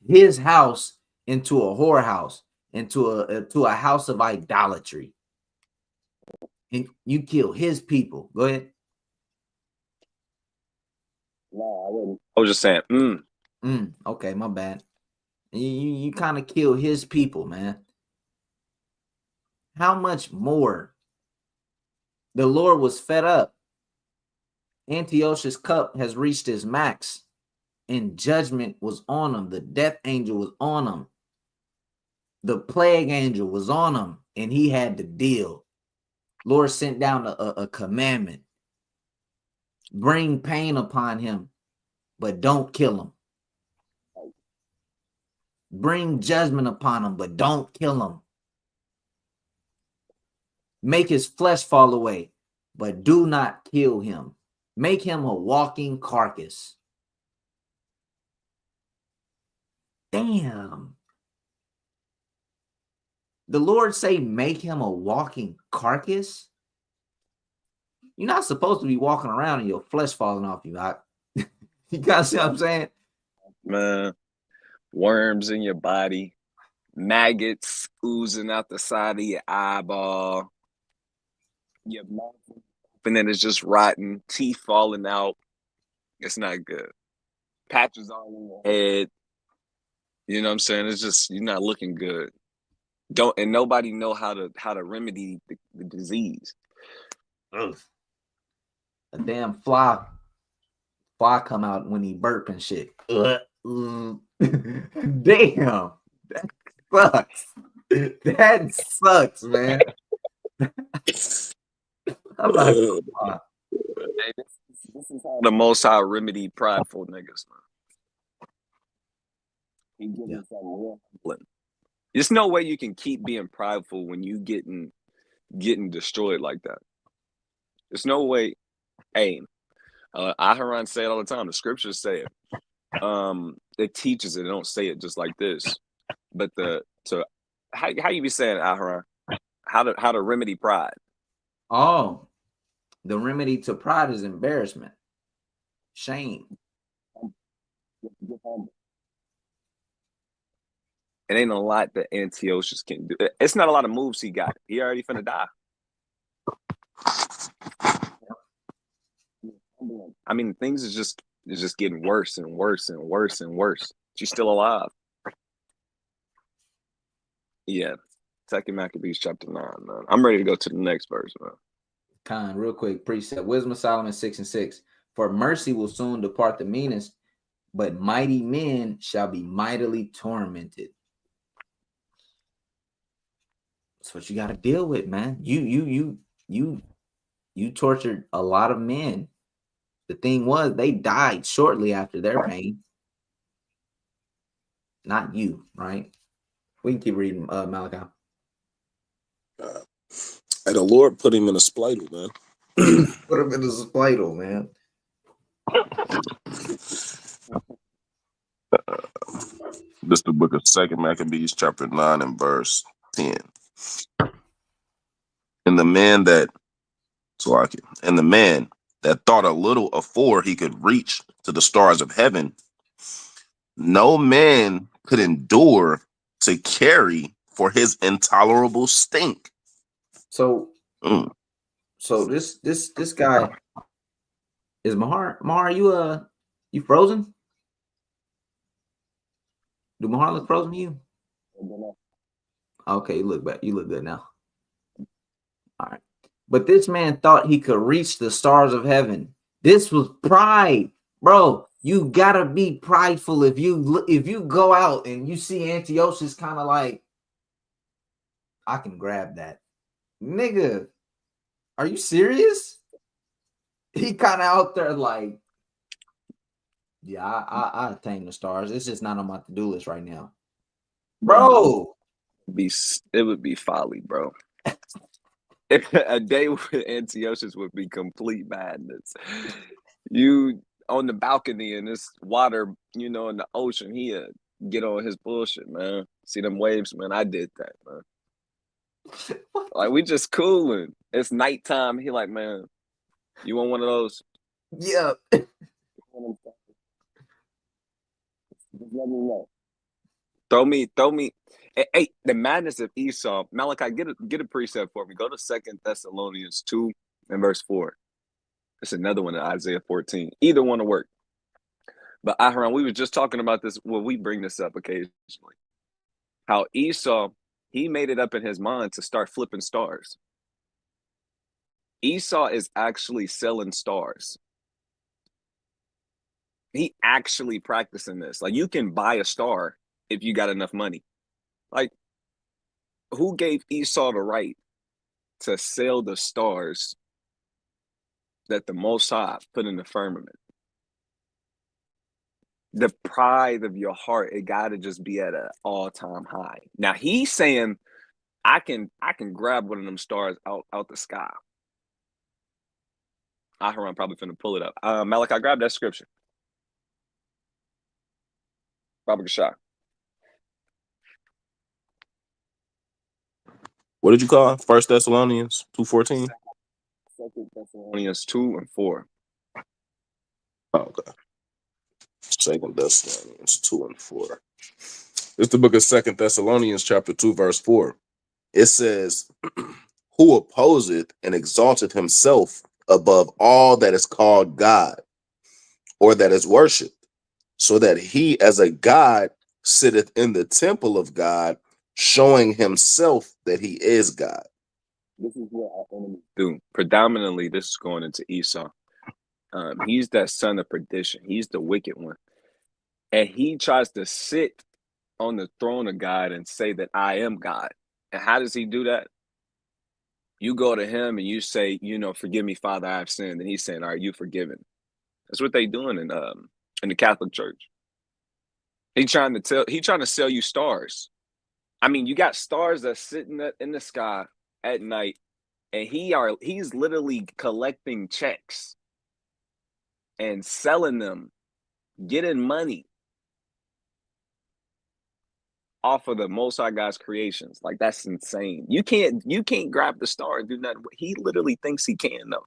his house into a whorehouse, into a house of idolatry, and you kill his people? Go ahead. No, I wouldn't. I was just saying. Okay, my bad. You kind of kill his people, man. How much more? The Lord was fed up. Antiochus' cup has reached its max, and judgment was on him. The death angel was on him. The plague angel was on him, and he had to deal. Lord sent down a commandment. Bring pain upon him, but don't kill him. Bring judgment upon him, but don't kill him. Make his flesh fall away, but do not kill him. Make him a walking carcass. Damn. The Lord say, make him a walking carcass? You're not supposed to be walking around and your flesh falling off you. You guys see what I'm saying? Man, worms in your body, maggots oozing out the side of your eyeball, your mouth, and then it's just rotten, teeth falling out. It's not good. Patches all in your head. You know what I'm saying? It's just, you're not looking good. And nobody know how to remedy the disease. Ugh. A damn fly come out when he burp and shit. Damn, that sucks. That sucks, man. I'm like, hey, this is how the Most High remedy prideful niggas, man. He gives us something real humbling. There's no way you can keep being prideful when you getting destroyed like that. There's no way. Hey, Aharon say it all the time. The scriptures say it. It teaches it. They don't say it just like this. But how you be saying it, Aharon? How to remedy pride? oh, the remedy to pride is embarrassment, shame. It ain't a lot that Antiochus can do. It's not a lot of moves he got. He already finna die. I mean, things is just getting worse and worse and worse and worse. She's still alive. Yeah. 2 Maccabees chapter 9, man. I'm ready to go to the next verse, man. Khan, real quick, precept. Wisdom of Solomon 6:6. For mercy will soon depart the meanest, but mighty men shall be mightily tormented. That's what you got to deal with, man. You tortured a lot of men. The thing was, they died shortly after their pain. Not you, right? We can keep reading, Malachi. And the Lord put him in a spladle, man. Put him in the Splital, man. This is the book of 2 Maccabees, chapter 9 and verse 10. And the man that thought a little afore he could reach to the stars of heaven, no man could endure to carry for his intolerable stink. So this guy is Mahar. Mahar, you frozen? Do Mahar look frozen to you? Okay, you look back. You look good now. All right. But this man thought he could reach the stars of heaven. This was pride, bro. You gotta be prideful if you go out and you see Antiochus kind of like, I can grab that, nigga. Are you serious? He kind of out there like, yeah, I attain the stars. It's just not on my to-do list right now, bro. It would be folly, bro. A day with Antiochus would be complete madness. You on the balcony in this water, in the ocean, he'd get on his bullshit, man. See them waves, man. I did that, man. Like, we just cooling. It's nighttime. He like, man, you want one of those? Yeah. Just let me know. Throw me. Hey, the madness of Esau. Malachi, get a precept for me. Go to 2 Thessalonians 2 and verse 4. It's another one in Isaiah 14. Either one will work. But Aharon, we were just talking about this. Well, we bring this up occasionally. How Esau, he made it up in his mind to start flipping stars. Esau is actually selling stars. He actually practicing this. Like, you can buy a star if you got enough money. Like, who gave Esau the right to sell the stars that the Most High put in the firmament? The pride of your heart, it got to just be at an all-time high. Now, he's saying, I can grab one of them stars out the sky. Aharon probably finna pull it up. Malachi, grab that scripture. Robert Shah. What did you call 1 Thessalonians 2:14? 2 Thessalonians 2 and 4. Oh, okay. 2 Thessalonians 2 and 4. It's the book of 2 Thessalonians, chapter 2, verse 4. It says, who opposeth and exalteth himself above all that is called God, or that is worshipped, so that he as a God sitteth in the temple of God, showing himself that he is God. This is what our enemies do. Predominantly, this is going into Esau. He's that son of perdition. He's the wicked one. And he tries to sit on the throne of God and say that I am God. And how does he do that? You go to him and you say, forgive me, Father, I have sinned. And he's saying, all right, you forgiven. That's what they doing in the Catholic Church. He's trying to sell you stars. I mean, you got stars that's sitting in the sky at night, and he's literally collecting checks and selling them, getting money off of the Most High God's creations. Like, that's insane. You can't grab the star and do nothing. He literally thinks he can, though.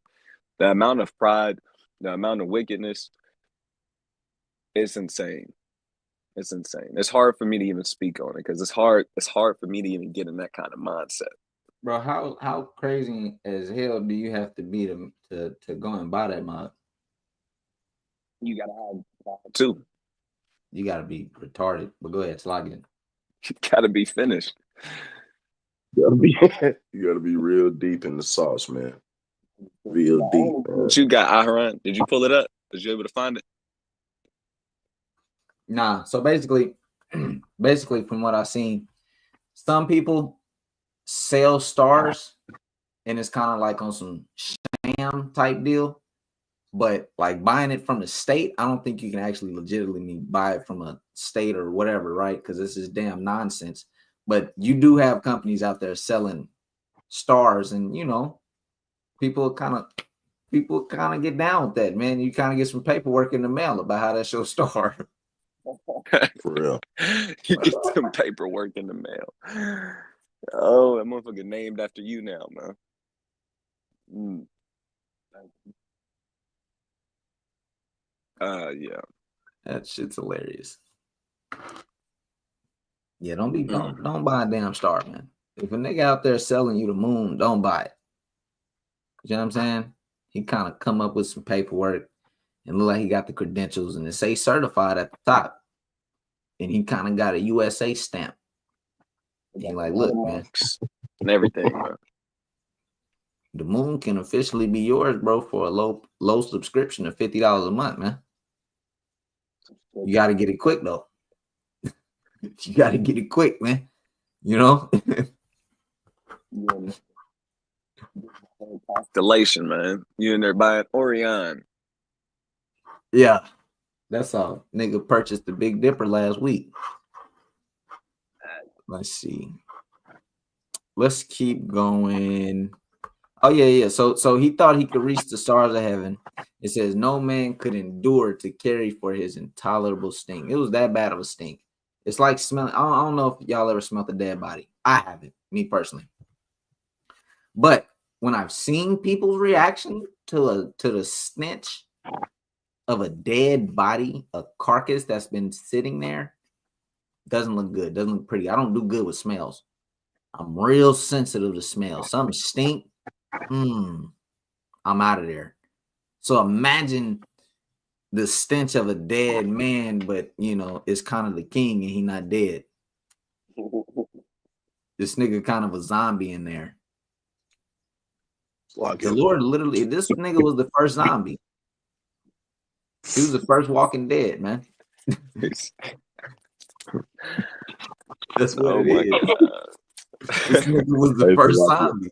The amount of pride, the amount of wickedness, it's insane. It's insane. It's hard for me to even speak on it because it's hard for me to even get in that kind of mindset. Bro, how crazy as hell do you have to be to go and buy that mod? You gotta have too. You gotta be retarded. But go ahead, slide in. You gotta be finished. You gotta be real deep in the sauce, man. Real deep. What you got, Aharon? Did you pull it up? Was you able to find it? Nah. So basically from what I've seen, some people sell stars and it's kind of like on some sham type deal. But like buying it from the state, I don't think you can actually legitimately buy it from a state or whatever, right? Because this is damn nonsense. But you do have companies out there selling stars, and people kind of people kind of get down with that, man. You kind of get some paperwork in the mail about how that show started. For real. You get some paperwork in the mail. Oh, that motherfucker named after you now, man. Yeah. That shit's hilarious. Yeah, don't buy a damn star, man. If a nigga out there selling you the moon, don't buy it. You know what I'm saying? He kind of come up with some paperwork and look like he got the credentials and it say certified at the top. And he kind of got a USA stamp. And he like, look, man, and everything, man. the moon can officially be yours, bro, for a low subscription of $50 a month, man. You got to get it quick, though. You got to get it quick, man. You know? Constellation, man. You in there buying Orion. Yeah. That's all. Nigga purchased the Big Dipper last week. Let's see. Let's keep going. Oh, yeah. So he thought he could reach the stars of heaven. It says no man could endure to carry for his intolerable sting. It was that bad of a stink. It's like smelling. I don't know if y'all ever smelled a dead body. I haven't, me personally. But when I've seen people's reaction to the stench of a dead body, a carcass that's been sitting there, doesn't look good. Doesn't look pretty. I don't do good with smells. I'm real sensitive to smells. Something stink. I'm out of there. So imagine the stench of a dead man, but you know, it's kind of the king and he not dead. This nigga kind of a zombie in there. The Lord literally, this nigga was the first zombie. He was the first Walking Dead, man. That's what it is. This nigga was the first zombie.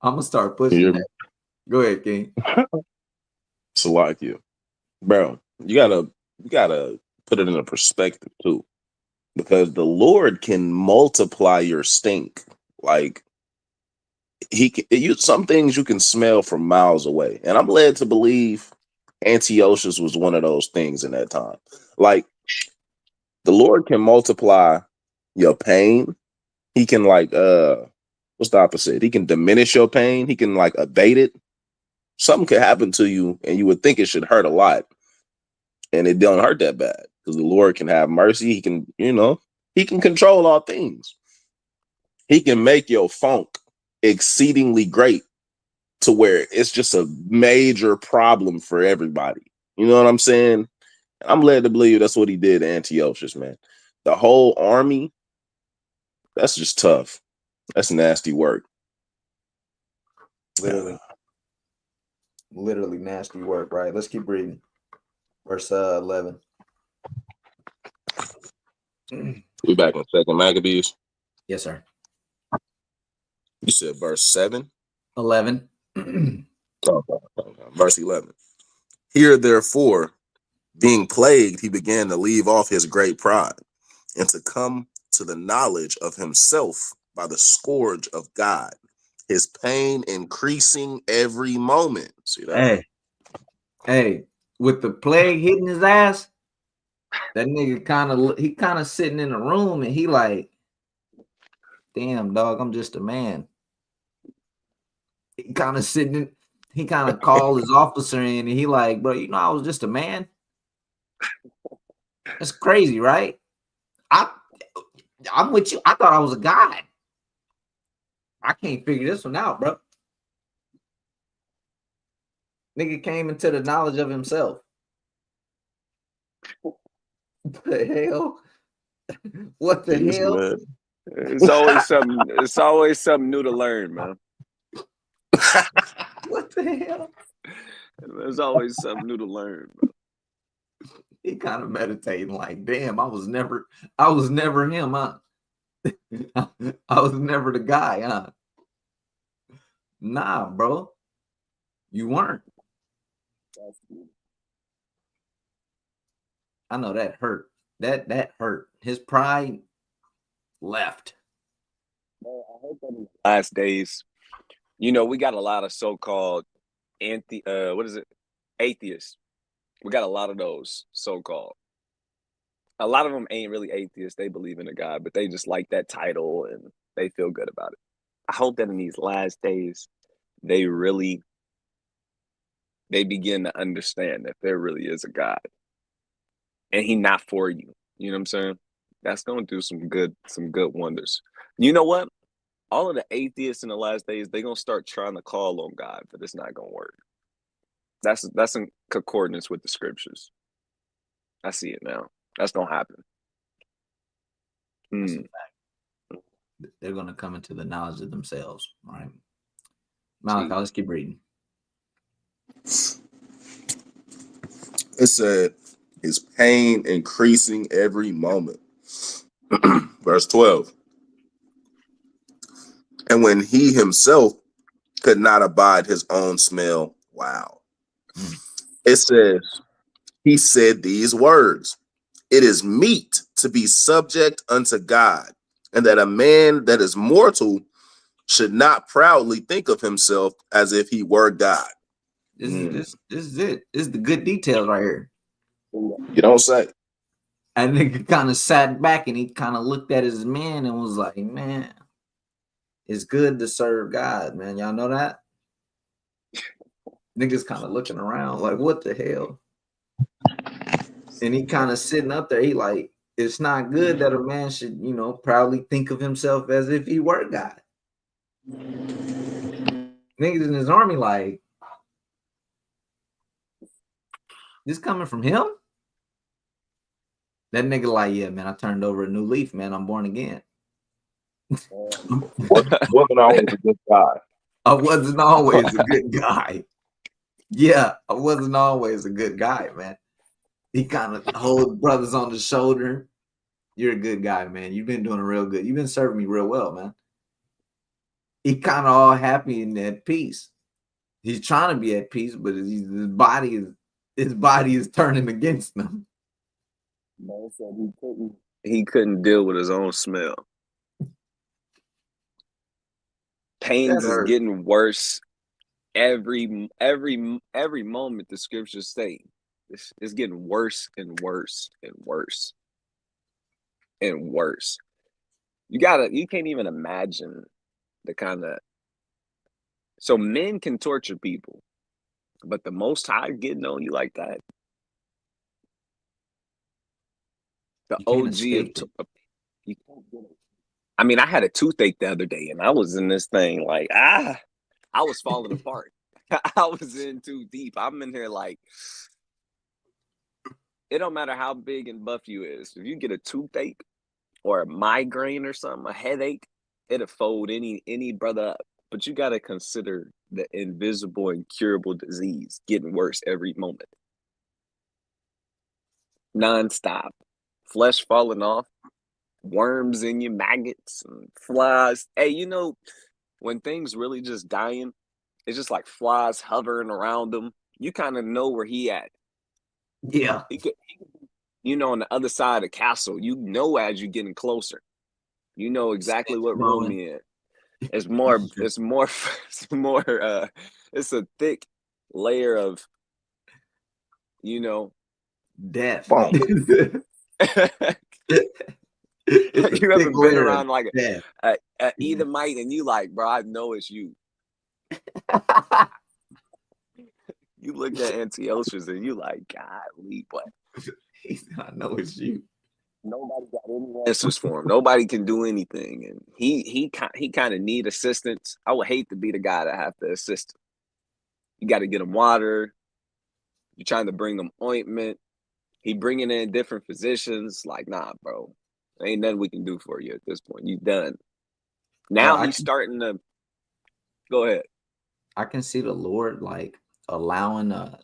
I'm gonna start pushing that. Go ahead, King. So like you, bro, you gotta put it in a perspective too, because the Lord can multiply your stink. Like he can, some things you can smell from miles away, and I'm led to believe Antiochus was one of those things in that time. Like the Lord can multiply your pain. He can like what's the opposite? He can diminish your pain. He can like abate it. Something could happen to you and you would think it should hurt a lot, and it don't hurt that bad because the Lord can have mercy. He can, he can control all things. He can make your funk exceedingly great to where it's just a major problem for everybody. You know what I'm saying? I'm led to believe that's what he did to Antiochus, man. The whole army, that's just tough. That's nasty work. Literally nasty work, right? Let's keep reading. Verse 11. We back in 2nd Maccabees. Yes, sir. You said verse 7? 11. Verse 11. Here, therefore, being plagued, he began to leave off his great pride and to come to the knowledge of himself by the scourge of God, his pain increasing every moment. See that? Hey, with the plague hitting his ass, that nigga kind of sitting in a room and he like, damn, dog, I'm just a man. He kind of sitting, he kind of called his officer in and he like, bro, I was just a man. That's crazy, right? I'm with you. I thought I was a god. I can't figure this one out, bro. Nigga came into the knowledge of himself. The hell? What the hell? Man. It's always something new to learn, man. What the hell? There's always something new to learn, bro. He kind of meditating like, damn, I was never him, huh? I was never the guy, huh? Nah, bro. You weren't. I know that hurt. That hurt. His pride left. I hope that in the last days You know, we got a lot of so-called atheists. We got a lot of those so-called. A lot of them ain't really atheists. They believe in a God, but they just like that title and they feel good about it. I hope that in these last days, they begin to understand that there really is a God and he not for you. You know what I'm saying? That's going to do some good wonders. You know what? All of the atheists in the last days, they're going to start trying to call on God, but it's not going to work. That's in concordance with the scriptures. I see it now. That's going to happen. That's a fact. They're going to come into the knowledge of themselves, right? Malachi, let's keep reading. It said, his pain increasing every moment. Verse 12. And when he himself could not abide his own smell, wow. It says, he said these words, it is meet to be subject unto God, and that a man that is mortal should not proudly think of himself as if he were God. This is it. This is the good details right here. You don't say. And nigga kind of sat back and he kind of looked at his man and was like, man, it's good to serve God, man. Y'all know that? Niggas kind of looking around like, what the hell? And he kind of sitting up there. He like, it's not good that a man should, proudly think of himself as if he were God. Niggas in his army like, this coming from him? That nigga like, yeah, man, I turned over a new leaf, man. I'm born again. Wasn't always a good guy. I wasn't always a good guy. Yeah, I wasn't always a good guy, man. He kind of holds brothers on the shoulder. You're a good guy, man. You've been doing real good. You've been serving me real well, man. He kind of all happy and at peace. He's trying to be at peace, but his body is turning against him. Man said he couldn't deal with his own smell. Pains is getting worse every moment. The scriptures say it's getting worse and worse and worse and worse. You can't even imagine the kind of. So men can torture people, but the Most High getting on you like that. The OG of I mean, I had a toothache the other day, and I was in this thing like I was falling apart. I was in too deep. I'm in here like it don't matter how big and buff you is. If you get a toothache or a migraine or something, a headache, it'll fold any brother up. But you got to consider the invisible, incurable disease getting worse every moment, nonstop. Flesh falling off, worms in you, maggots and flies. Hey, when things really just dying, it's just like flies hovering around them. You kind of know where he at. Yeah. He could, on the other side of the castle, as you're getting closer. You know exactly what room he in. It's it's a thick layer of, death. You ever been around like a Edomite and you like, bro, I know it's you. You look at Antiochus and you like, golly, what? I know it's you. Nobody got any answers for him. Nobody can do anything, and he kind of need assistance. I would hate to be the guy that have to assist him. You got to get him water. You're trying to bring him ointment. He bringing in different physicians. Like, nah, bro, ain't nothing we can do for you at this point. You done. Now he's starting to. Go ahead. I can see the Lord like allowing a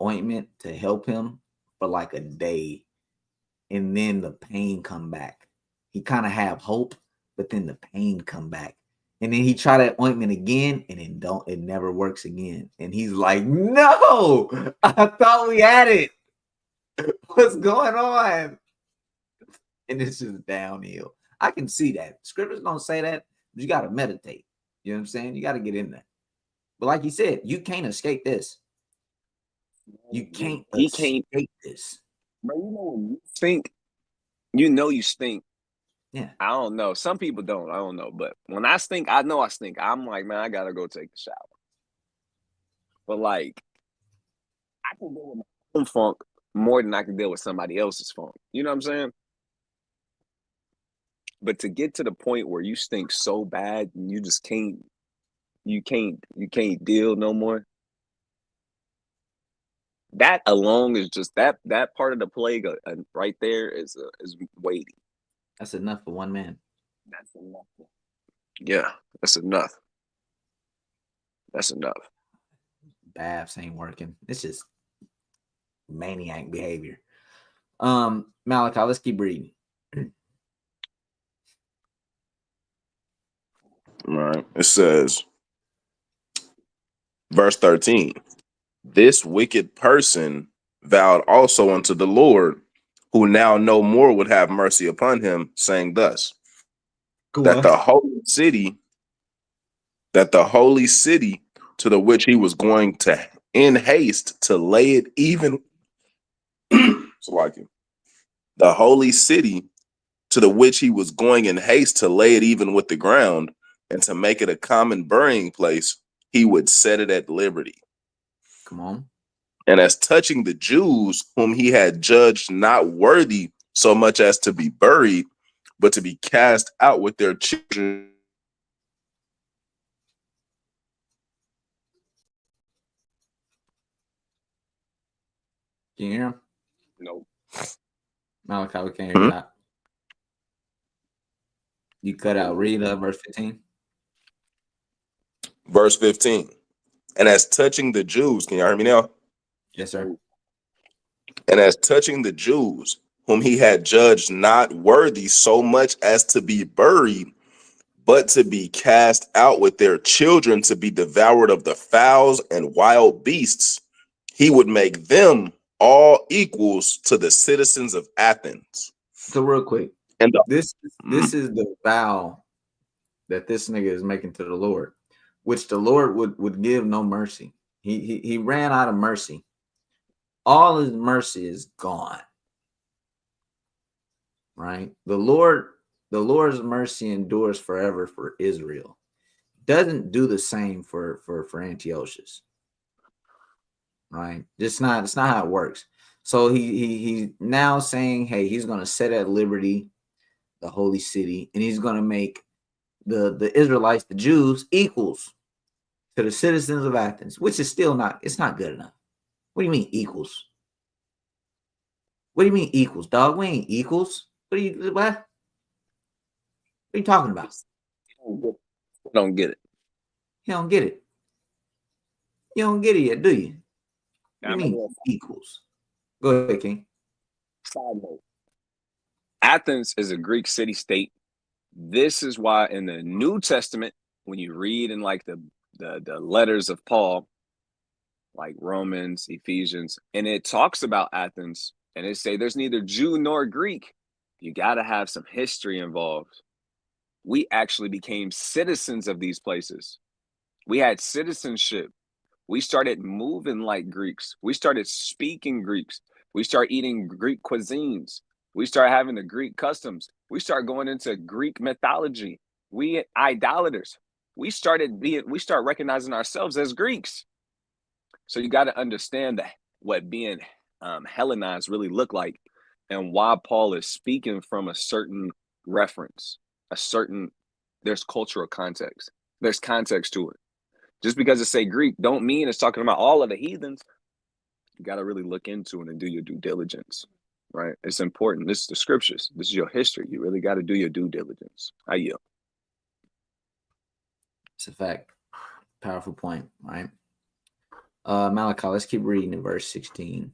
ointment to help him for like a day, and then the pain come back. He kind of have hope, but then the pain come back, and then he try that ointment again, and it never works again. And he's like, "No, I thought we had it. What's going on?" And it's just downhill. I can see that. Scriptures don't say that, but you got to meditate. You know what I'm saying? You got to get in there. But like you said, you can't escape this. You can't escape this. Bro, you know when you stink, you stink. Yeah. I don't know. Some people don't. I don't know. But when I stink, I know I stink. I'm like, man, I gotta go take a shower. But like, I can deal with my own funk more than I can deal with somebody else's funk. You know what I'm saying? But to get to the point where you stink so bad and you just can't deal no more. That alone is just that part of the plague right there is weighty. That's enough for one man. That's enough. Yeah, that's enough. That's enough. Baths ain't working. It's just maniac behavior. Malachi, let's keep reading. Right. It says, verse 13, this wicked person vowed also unto the Lord, who now no more would have mercy upon him, saying thus, that the holy city to the which he was going to in haste to lay it even so like it, the holy city to the which he was going in haste to lay it even with the ground and to make it a common burying place, he would set it at liberty. Come on. And as touching the Jews whom he had judged not worthy so much as to be buried, but to be cast out with their children. Can you hear him? No. Malachi, we can't hear you out. You cut out. Read verse 15. Verse 15. And as touching the Jews, can you hear me now? Yes, sir. And as touching the Jews, whom he had judged not worthy so much as to be buried, but to be cast out with their children to be devoured of the fowls and wild beasts, he would make them all equals to the citizens of Athens. So real quick, And this is the vow that this nigga is making to the Lord, which the Lord would give no mercy. He ran out of mercy. All his mercy is gone. Right? The Lord's mercy endures forever for Israel. Doesn't do the same for Antiochus. Right? It's not how it works. So he's now saying, hey, he's gonna set at liberty the holy city, and he's gonna make the Israelites, the Jews, equals to the citizens of Athens, which is still not good enough. What do you mean equals? What do you mean equals, dog? We ain't equals. What are you talking about? I don't get it. You don't get it. You don't get it yet, do you? What do you mean equals? Go ahead, King. Side note. Athens is a Greek city-state. This is why in the New Testament, when you read in like the letters of Paul, like Romans, Ephesians, and it talks about Athens, and it say there's neither Jew nor Greek. You got to have some history involved. We actually became citizens of these places. We had citizenship. We started moving like Greeks. We started speaking Greeks. We started eating Greek cuisines. We started having the Greek customs. We started going into Greek mythology. We idolaters. We start recognizing ourselves as Greeks. So you got to understand that what being Hellenized really looked like, and why Paul is speaking from a certain reference, there's cultural context. There's context to it. Just because it say Greek don't mean it's talking about all of the heathens. You got to really look into it and do your due diligence, right? It's important. This is the scriptures. This is your history. You really got to do your due diligence. I yield. It's a fact. Powerful point, right? Malachi, let's keep reading in verse 16.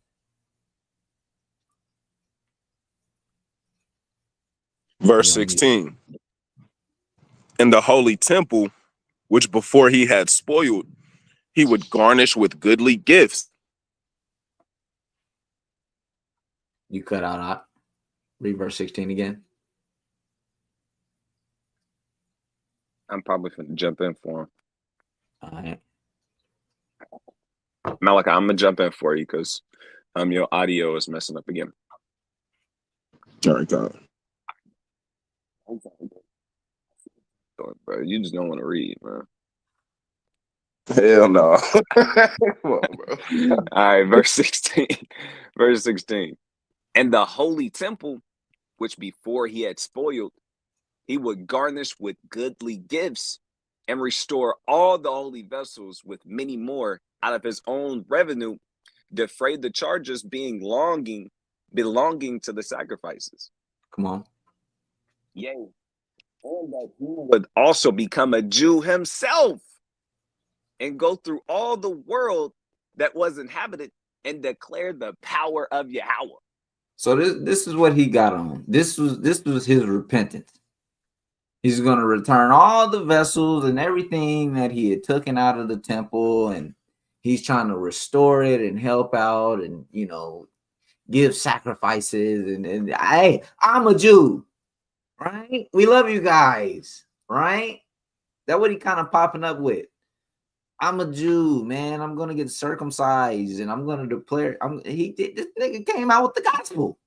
Verse 16. In the holy temple, which before he had spoiled, he would garnish with goodly gifts. You cut out. Read verse 16 again. I'm probably finna jump in for him. All right. Malachi, I'm gonna jump in for you because your audio is messing up again. All right, God. Bro, you just don't want to read, man. Hell no. Come on, bro. All right, verse 16. Verse 16. And the holy temple, which before he had spoiled, he would garnish with goodly gifts and restore all the holy vessels with many more out of his own revenue, defray the charges belonging to the sacrifices. Come on. Yea, and that he would also become a Jew himself and go through all the world that was inhabited and declare the power of Yahweh. So this is what he got on. This was his repentance. He's going to return all the vessels and everything that he had taken out of the temple, and he's trying to restore it and help out and, give sacrifices. And I'm a Jew, right? We love you guys, right? That's what he kind of popping up with. I'm a Jew, man. I'm going to get circumcised and I'm going to declare. This nigga came out with the gospel.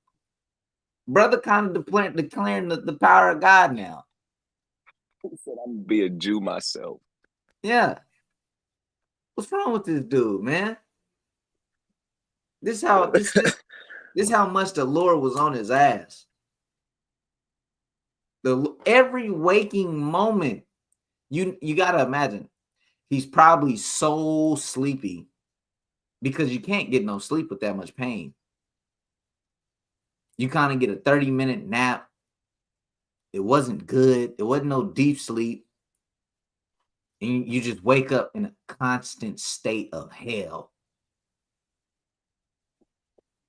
Brother kind of declaring the power of God now. He said, I'm going to be a Jew myself. Yeah. What's wrong with this dude, man? This how much the Lord was on his ass. Every waking moment, you gotta imagine, he's probably so sleepy because you can't get no sleep with that much pain. You kind of get a 30-minute nap. It wasn't good. It wasn't no deep sleep. And you just wake up in a constant state of hell.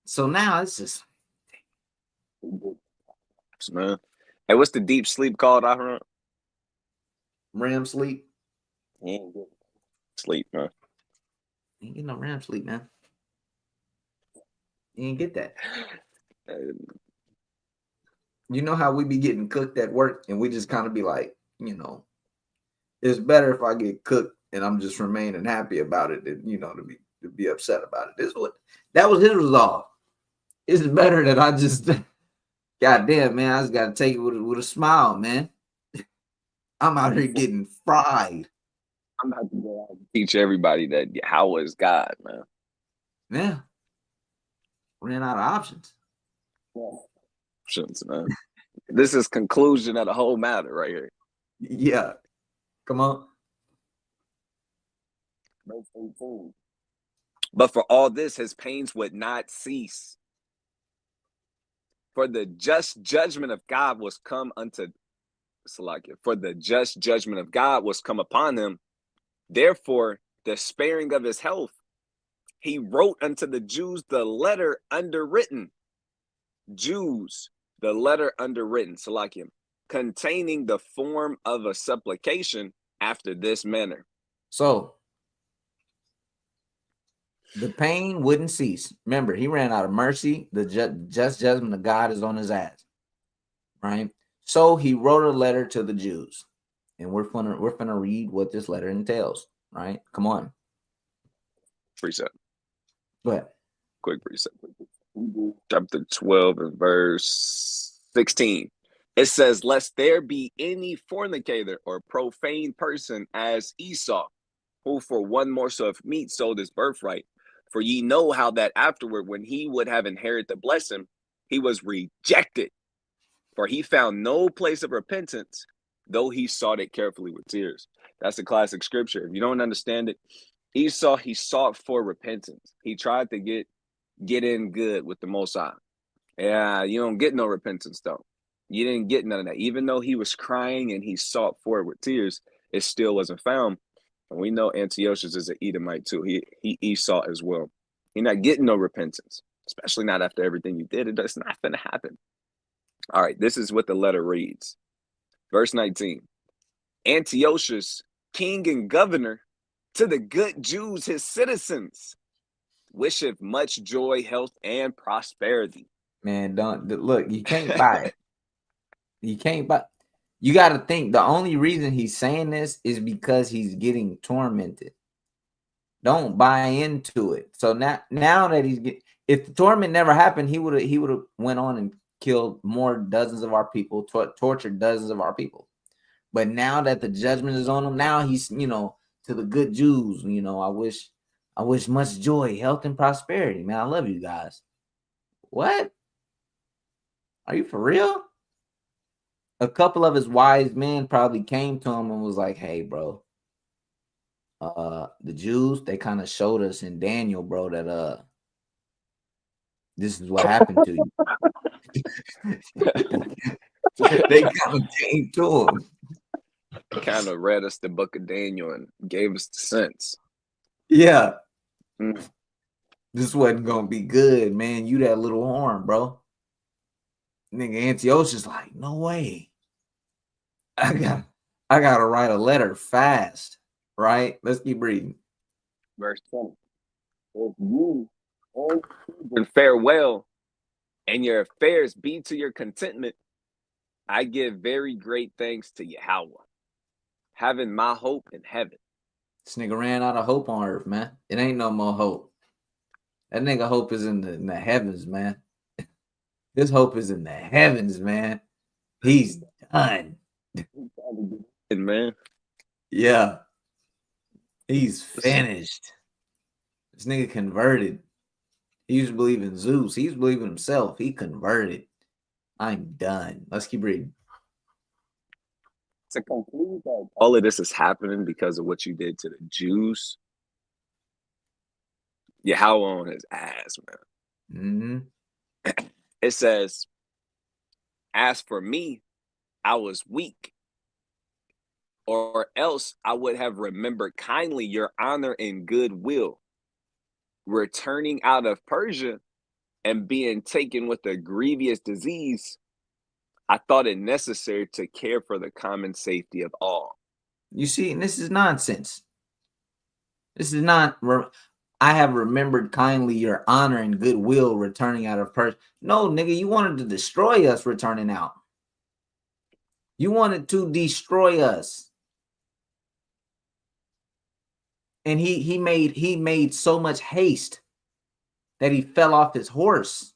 So now it's just, man. Hey, what's the deep sleep called, Ahram? REM sleep. He ain't good sleep, man. Ain't get no REM sleep, man. You ain't get that. You know how we be getting cooked at work and we just kind of be like, it's better if I get cooked and I'm just remaining happy about it than, to be upset about it. That was his resolve. It's better that I just, goddamn, man, I just got to take it with a smile, man. I'm out here getting fried. I'm about to go out and teach everybody that Yahweh is God, man. Yeah. Ran out of options. Options, man. This is conclusion of the whole matter right here. Yeah. Come on. Verse 18. But for all this, his pains would not cease. For the just judgment of God was come unto Salakia. For the just judgment of God was come upon him. Therefore, the sparing of his health, he wrote unto the Jews the letter underwritten. Jews, the letter underwritten, Salakia, containing the form of a supplication after this manner. So the pain wouldn't cease. Remember, he ran out of mercy. The just judgment of God is on his ass. Right? So he wrote a letter to the Jews. And we're gonna read what this letter entails. Right? Come on. Precept. Go ahead. Quick precept. Chapter 12 and verse 16. It says, lest there be any fornicator or profane person as Esau, who for one morsel of meat sold his birthright. For ye know how that afterward, when he would have inherited the blessing, he was rejected. For he found no place of repentance, though he sought it carefully with tears. That's the classic scripture. If you don't understand it, Esau, he sought for repentance. He tried to get in good with the Most High. Yeah, you don't get no repentance, though. You didn't get none of that. Even though he was crying and he sought for it with tears, it still wasn't found. And we know Antiochus is an Edomite too. He Esau as well. You're not getting no repentance, especially not after everything you did. It's not going to happen. All right, this is what the letter reads. Verse 19. Antiochus, king and governor, to the good Jews, his citizens, wisheth much joy, health, and prosperity. Man, don't look, you can't buy it. You can't buy. You got to think the only reason he's saying this is because he's getting tormented. Don't buy into it. So now that if the torment never happened, he would have went on and killed more dozens of our people, tortured dozens of our people. But now that the judgment is on him, now he's, to the good Jews, I wish much joy, health, and prosperity. Man, I love you guys. What? Are you for real? A couple of his wise men probably came to him and was like, hey, bro, the Jews, they kind of showed us in Daniel, bro, that this is what happened to you. They kind of came to him. Kind of read us the book of Daniel and gave us the sense. Yeah. This wasn't gonna be good, man. You that little horn, bro. Nigga Antiochus is like, no way. I gotta write a letter fast, right? Let's keep reading. Verse 20. If you and farewell, and your affairs be to your contentment, I give very great thanks to Yahweh, having my hope in heaven. This nigga ran out of hope on earth, man. It ain't no more hope. That nigga hope is in the heavens, man. His hope is in the heavens, man. He's done. Man. Yeah. He's finished. This nigga converted. He used to believe in Zeus. He used to believe in himself. He converted. I'm done. Let's keep reading. To conclude that all of this is happening because of what you did to the Jews, Yahweh on his ass, man. It says, as for me, I was weak, or else I would have remembered kindly your honor and goodwill, returning out of Persia and being taken with a grievous disease. I thought it necessary to care for the common safety of all. You see, and this is nonsense. This is not, I have remembered kindly your honor and goodwill returning out of Persia. No, nigga, you wanted to destroy us returning out. You wanted to destroy us. And he made so much haste that he fell off his horse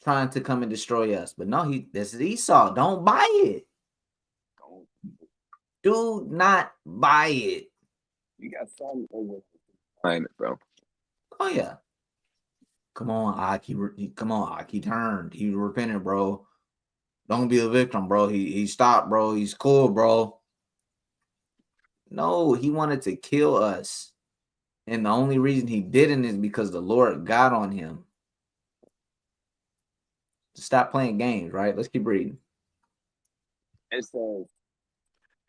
trying to come and destroy us. But no, this is Esau. Don't buy it. Do not buy it. You got something over behind it, bro. Oh yeah. Come on, Aki. Come on, Aki. Turned. He repented, bro. Don't be a victim, bro. He stopped, bro. He's cool, bro. No, he wanted to kill us. And the only reason he didn't is because the Lord got on him. Stop playing games, right? Let's keep reading. It says,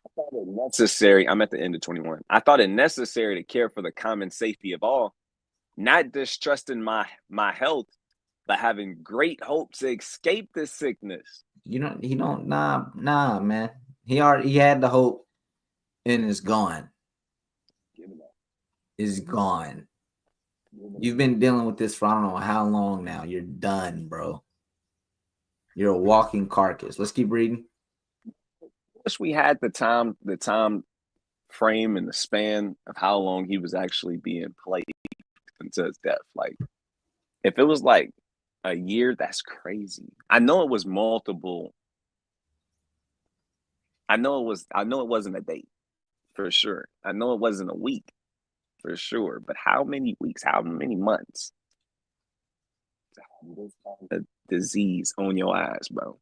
I thought it necessary. I'm at the end of 21. I thought it necessary to care for the common safety of all, not distrusting my health, but having great hope to escape this sickness. Nah, man. He had the hope, and it's gone. It's gone. You've been dealing with this for I don't know how long now. You're done, bro. You're a walking carcass. Let's keep reading. Wish we had the time frame and the span of how long he was actually being played until his death. Like, if it was like a year, that's crazy. I know it was multiple. I know it wasn't a day, for sure. I know it wasn't a week, for sure. But how many weeks? How many months? A disease on your ass, bro.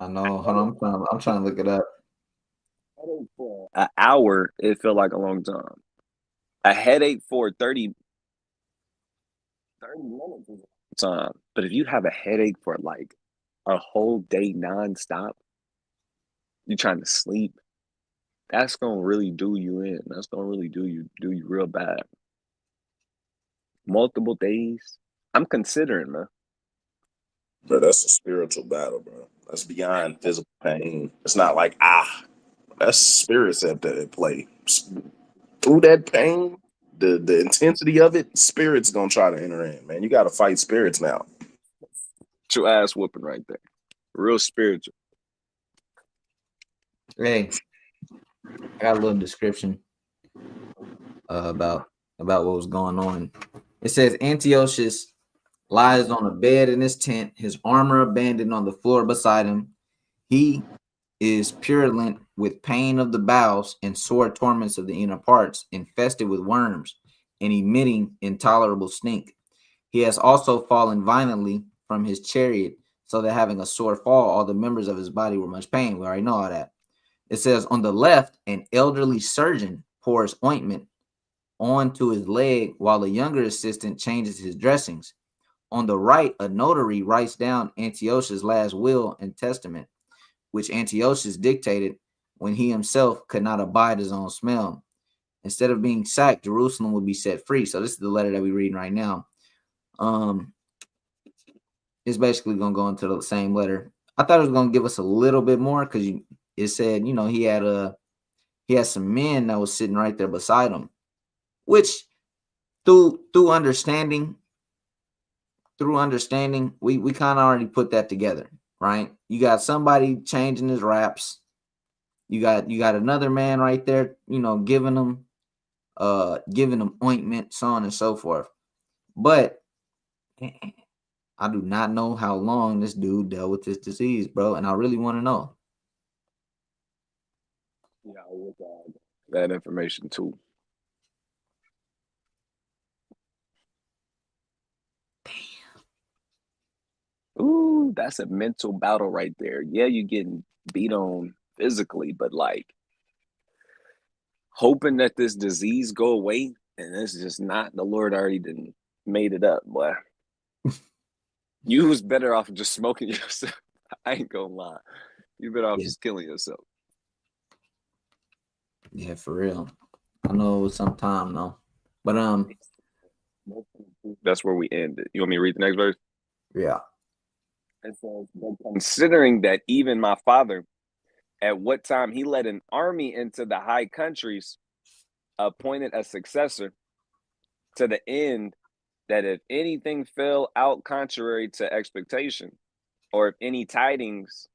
I know. Hold on, I'm trying to look it up. An hour, it felt like a long time. A headache for 30 minutes is a long time. But if you have a headache for like a whole day nonstop, you're trying to sleep, that's gonna really do you in. That's gonna really do you real bad. Multiple days. I'm considering, man. Bro, that's a spiritual battle, bro. That's beyond physical pain. It's not like that's spirits at play. Through that pain, the intensity of it, spirits gonna try to enter in, man. You gotta fight spirits now. Your ass whooping right there. Real spiritual. Hey, I got a little description about what was going on. It says Antiochus lies on a bed in his tent, his armor abandoned on the floor beside him. He is purulent with pain of the bowels and sore torments of the inner parts, infested with worms and emitting intolerable stink. He has also fallen violently from his chariot, so that having a sore fall, all the members of his body were much pain. We already know all that. It says on the left, an elderly surgeon pours ointment onto his leg while a younger assistant changes his dressings. On the right, a notary writes down Antiochus' last will and testament, which Antiochus dictated when he himself could not abide his own smell. Instead of being sacked, Jerusalem would be set free. So this is the letter that we're reading right now. It's basically going to go into the same letter. I thought it was going to give us a little bit more because it said, you know, he had some men that was sitting right there beside him, which through understanding, we kind of already put that together, right? You got somebody changing his raps. You got another man right there, you know, giving them ointment, so on and so forth. But I do not know how long this dude dealt with this disease, bro, and I really want to know. Yeah, with that information too. Ooh, that's a mental battle right there. Yeah, you're getting beat on physically, but like hoping that this disease go away, and it's just not. The Lord already didn't made it up, boy. You was better off just smoking yourself. I ain't gonna lie. You better off just killing yourself. Yeah, for real. I know it was some time though, but that's where we ended. You want me to read the next verse? Yeah. It says, but considering that even my father, at what time he led an army into the high countries, appointed a successor, to the end that if anything fell out contrary to expectation, or if any tidings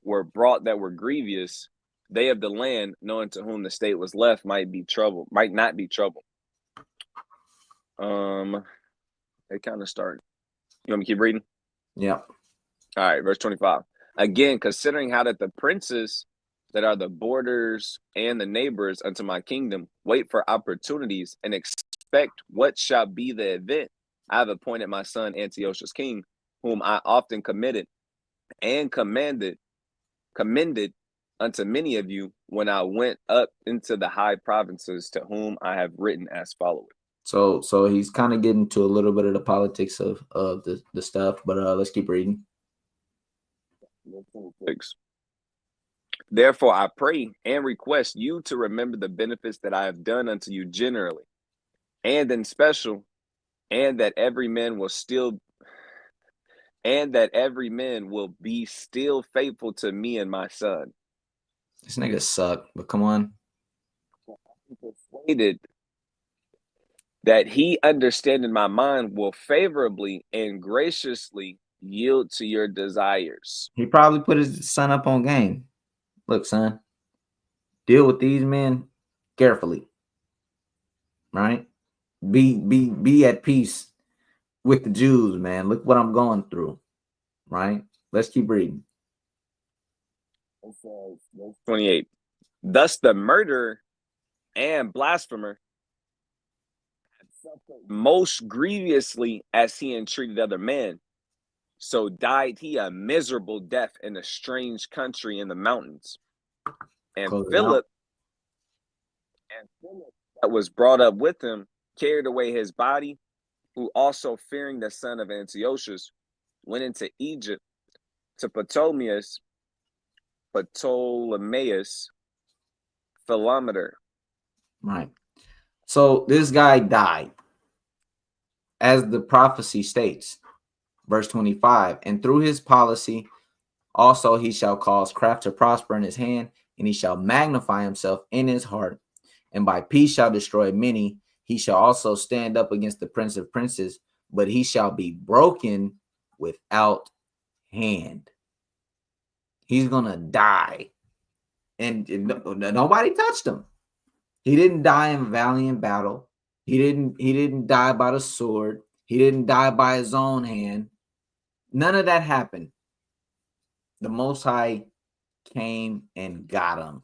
were brought that were grievous, they of the land, knowing to whom the state was left, might not be troubled. They kind of start. You want me to keep reading? Yeah. All right, verse 25. Again, considering how that the princes that are the borders and the neighbors unto my kingdom wait for opportunities and expect what shall be the event, I have appointed my son Antiochus king, whom I often committed and commended unto many of you when I went up into the high provinces, to whom I have written as followeth. So he's kind of getting to a little bit of the politics of the stuff, but let's keep reading. 6. Therefore, I pray and request you to remember the benefits that I have done unto you generally, and in special, and that every man will be still faithful to me and my son. This nigga suck, but come on. Persuaded that he, understanding my mind, will favorably and graciously yield to your desires. He probably put his son up on game. Look, son, deal with these men carefully, right? Be at peace with the Jews, man. Look what I'm going through, right? Let's keep reading. 28. Thus the murderer and blasphemer suffered most grievously as he entreated other men. So died he a miserable death in a strange country in the mountains. And Philip, that was brought up with him, carried away his body, who also, fearing the son of Antiochus, went into Egypt to Ptolemais Philometor. Right. So this guy died, as the prophecy states, verse 25. And through his policy, also he shall cause craft to prosper in his hand, and he shall magnify himself in his heart, and by peace shall destroy many. He shall also stand up against the prince of princes, but he shall be broken without hand. He's gonna die, and nobody touched him. He didn't die in valiant battle. He didn't die by the sword. He didn't die by his own hand. None of that happened. The Most High came and got him.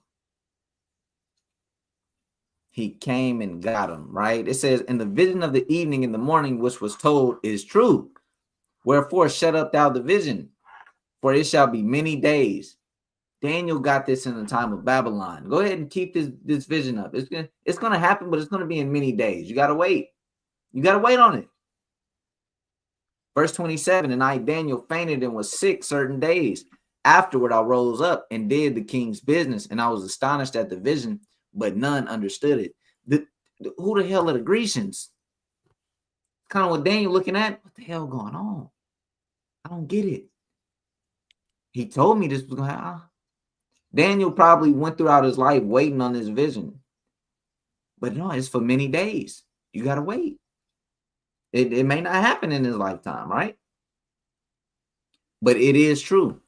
He came and got him, right? It says, "In the vision of the evening and the morning, which was told, is true. Wherefore shut up thou the vision, for it shall be many days." Daniel got this in the time of Babylon. Go ahead and keep this vision up. It's gonna happen, but it's gonna be in many days. You gotta wait. You gotta wait on it. Verse 27, "And I, Daniel, fainted and was sick certain days. Afterward I rose up and did the king's business, and I was astonished at the vision, but none understood it." Who the hell are the Grecians? Kind of what Daniel looking at. What the hell going on? I don't get it. He told me this was going to happen. Daniel probably went throughout his life waiting on this vision. But no, it's for many days. You got to wait. It may not happen in his lifetime, right? But it is true.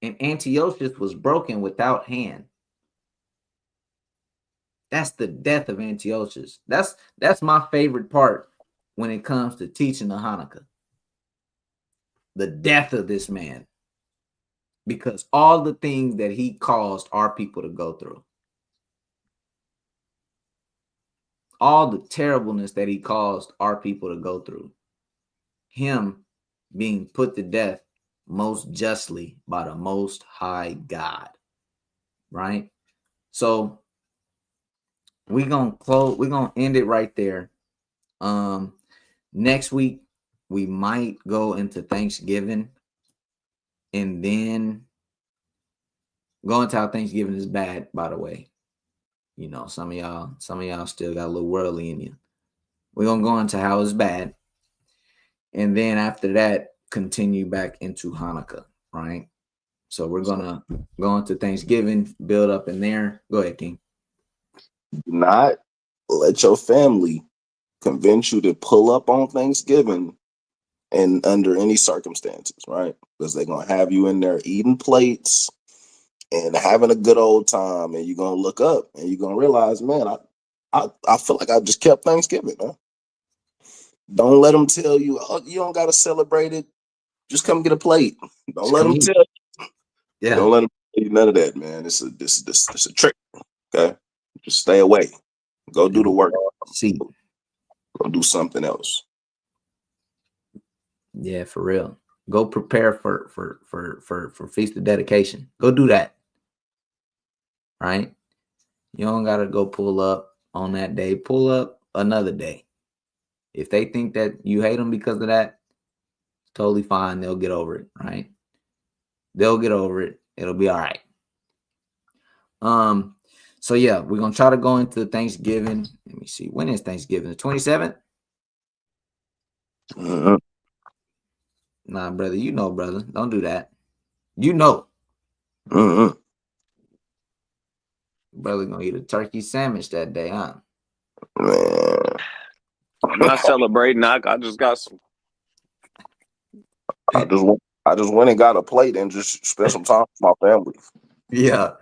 And Antiochus was broken without hand. That's the death of Antiochus. That's my favorite part when it comes to teaching the Hanukkah. The death of this man. Because all the things that he caused our people to go through. All the terribleness that he caused our people to go through. Him being put to death most justly by the Most High God. Right? So we're gonna end it right there. Next week we might go into Thanksgiving and then go into how Thanksgiving is bad, by the way. You know, some of y'all still got a little worldly in you. We're gonna go into how it's bad. And then after that, continue back into Hanukkah, right? So we're gonna go into Thanksgiving, build up in there. Go ahead, King. Do not let your family convince you to pull up on Thanksgiving and under any circumstances, right? Because they're gonna have you in there eating plates and having a good old time, and you're gonna look up and you're gonna realize, man, I feel like I just kept Thanksgiving, huh? Don't let them tell you, oh, you don't gotta celebrate it. Just come get a plate. Don't let them tell you. Yeah. Don't let them tell you none of that, man. This is a trick. Okay, just stay away. Go do the work. See. Go do something else. Yeah, for real. Go prepare for Feast of Dedication. Go do that. Right? You don't gotta go pull up on that day. Pull up another day. If they think that you hate them because of that, totally fine. They'll get over it, right? They'll get over it. It'll be all right. So yeah, we're gonna try to go into Thanksgiving. Let me see. When is Thanksgiving? The 27th? Mm-hmm. Nah, brother. You know, brother. Don't do that. You know. Mm-hmm. Brother gonna eat a turkey sandwich that day, huh? Man. I'm not celebrating. I just got some. I just went and got a plate and just spent some time with my family. Yeah,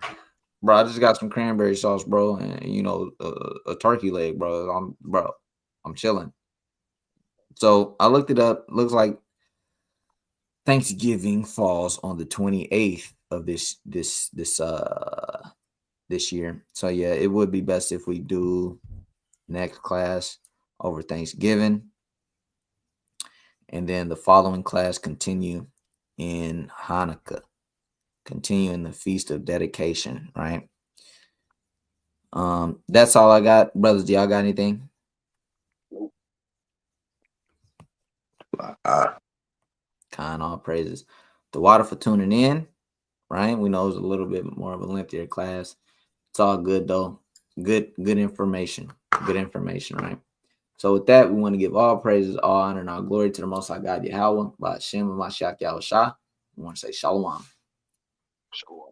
bro. I just got some cranberry sauce, bro, and you know, a turkey leg, bro. I'm chilling. So I looked it up. Looks like Thanksgiving falls on the 28th of this year. So yeah, it would be best if we do next class over Thanksgiving, and then the following class continue in Hanukkah, continue in the Feast of Dedication, right? That's all I got, brothers. Do y'all got anything? Kind all praises. The water for tuning in, right? We know it's a little bit more of a lengthier class. It's all good though. Good information. Good information, right? So with that, we want to give all praises, all honor, and all glory to the Most High God Yahweh, by Hashem and Mashiach Yahushua. We want to say Shalom. Sure.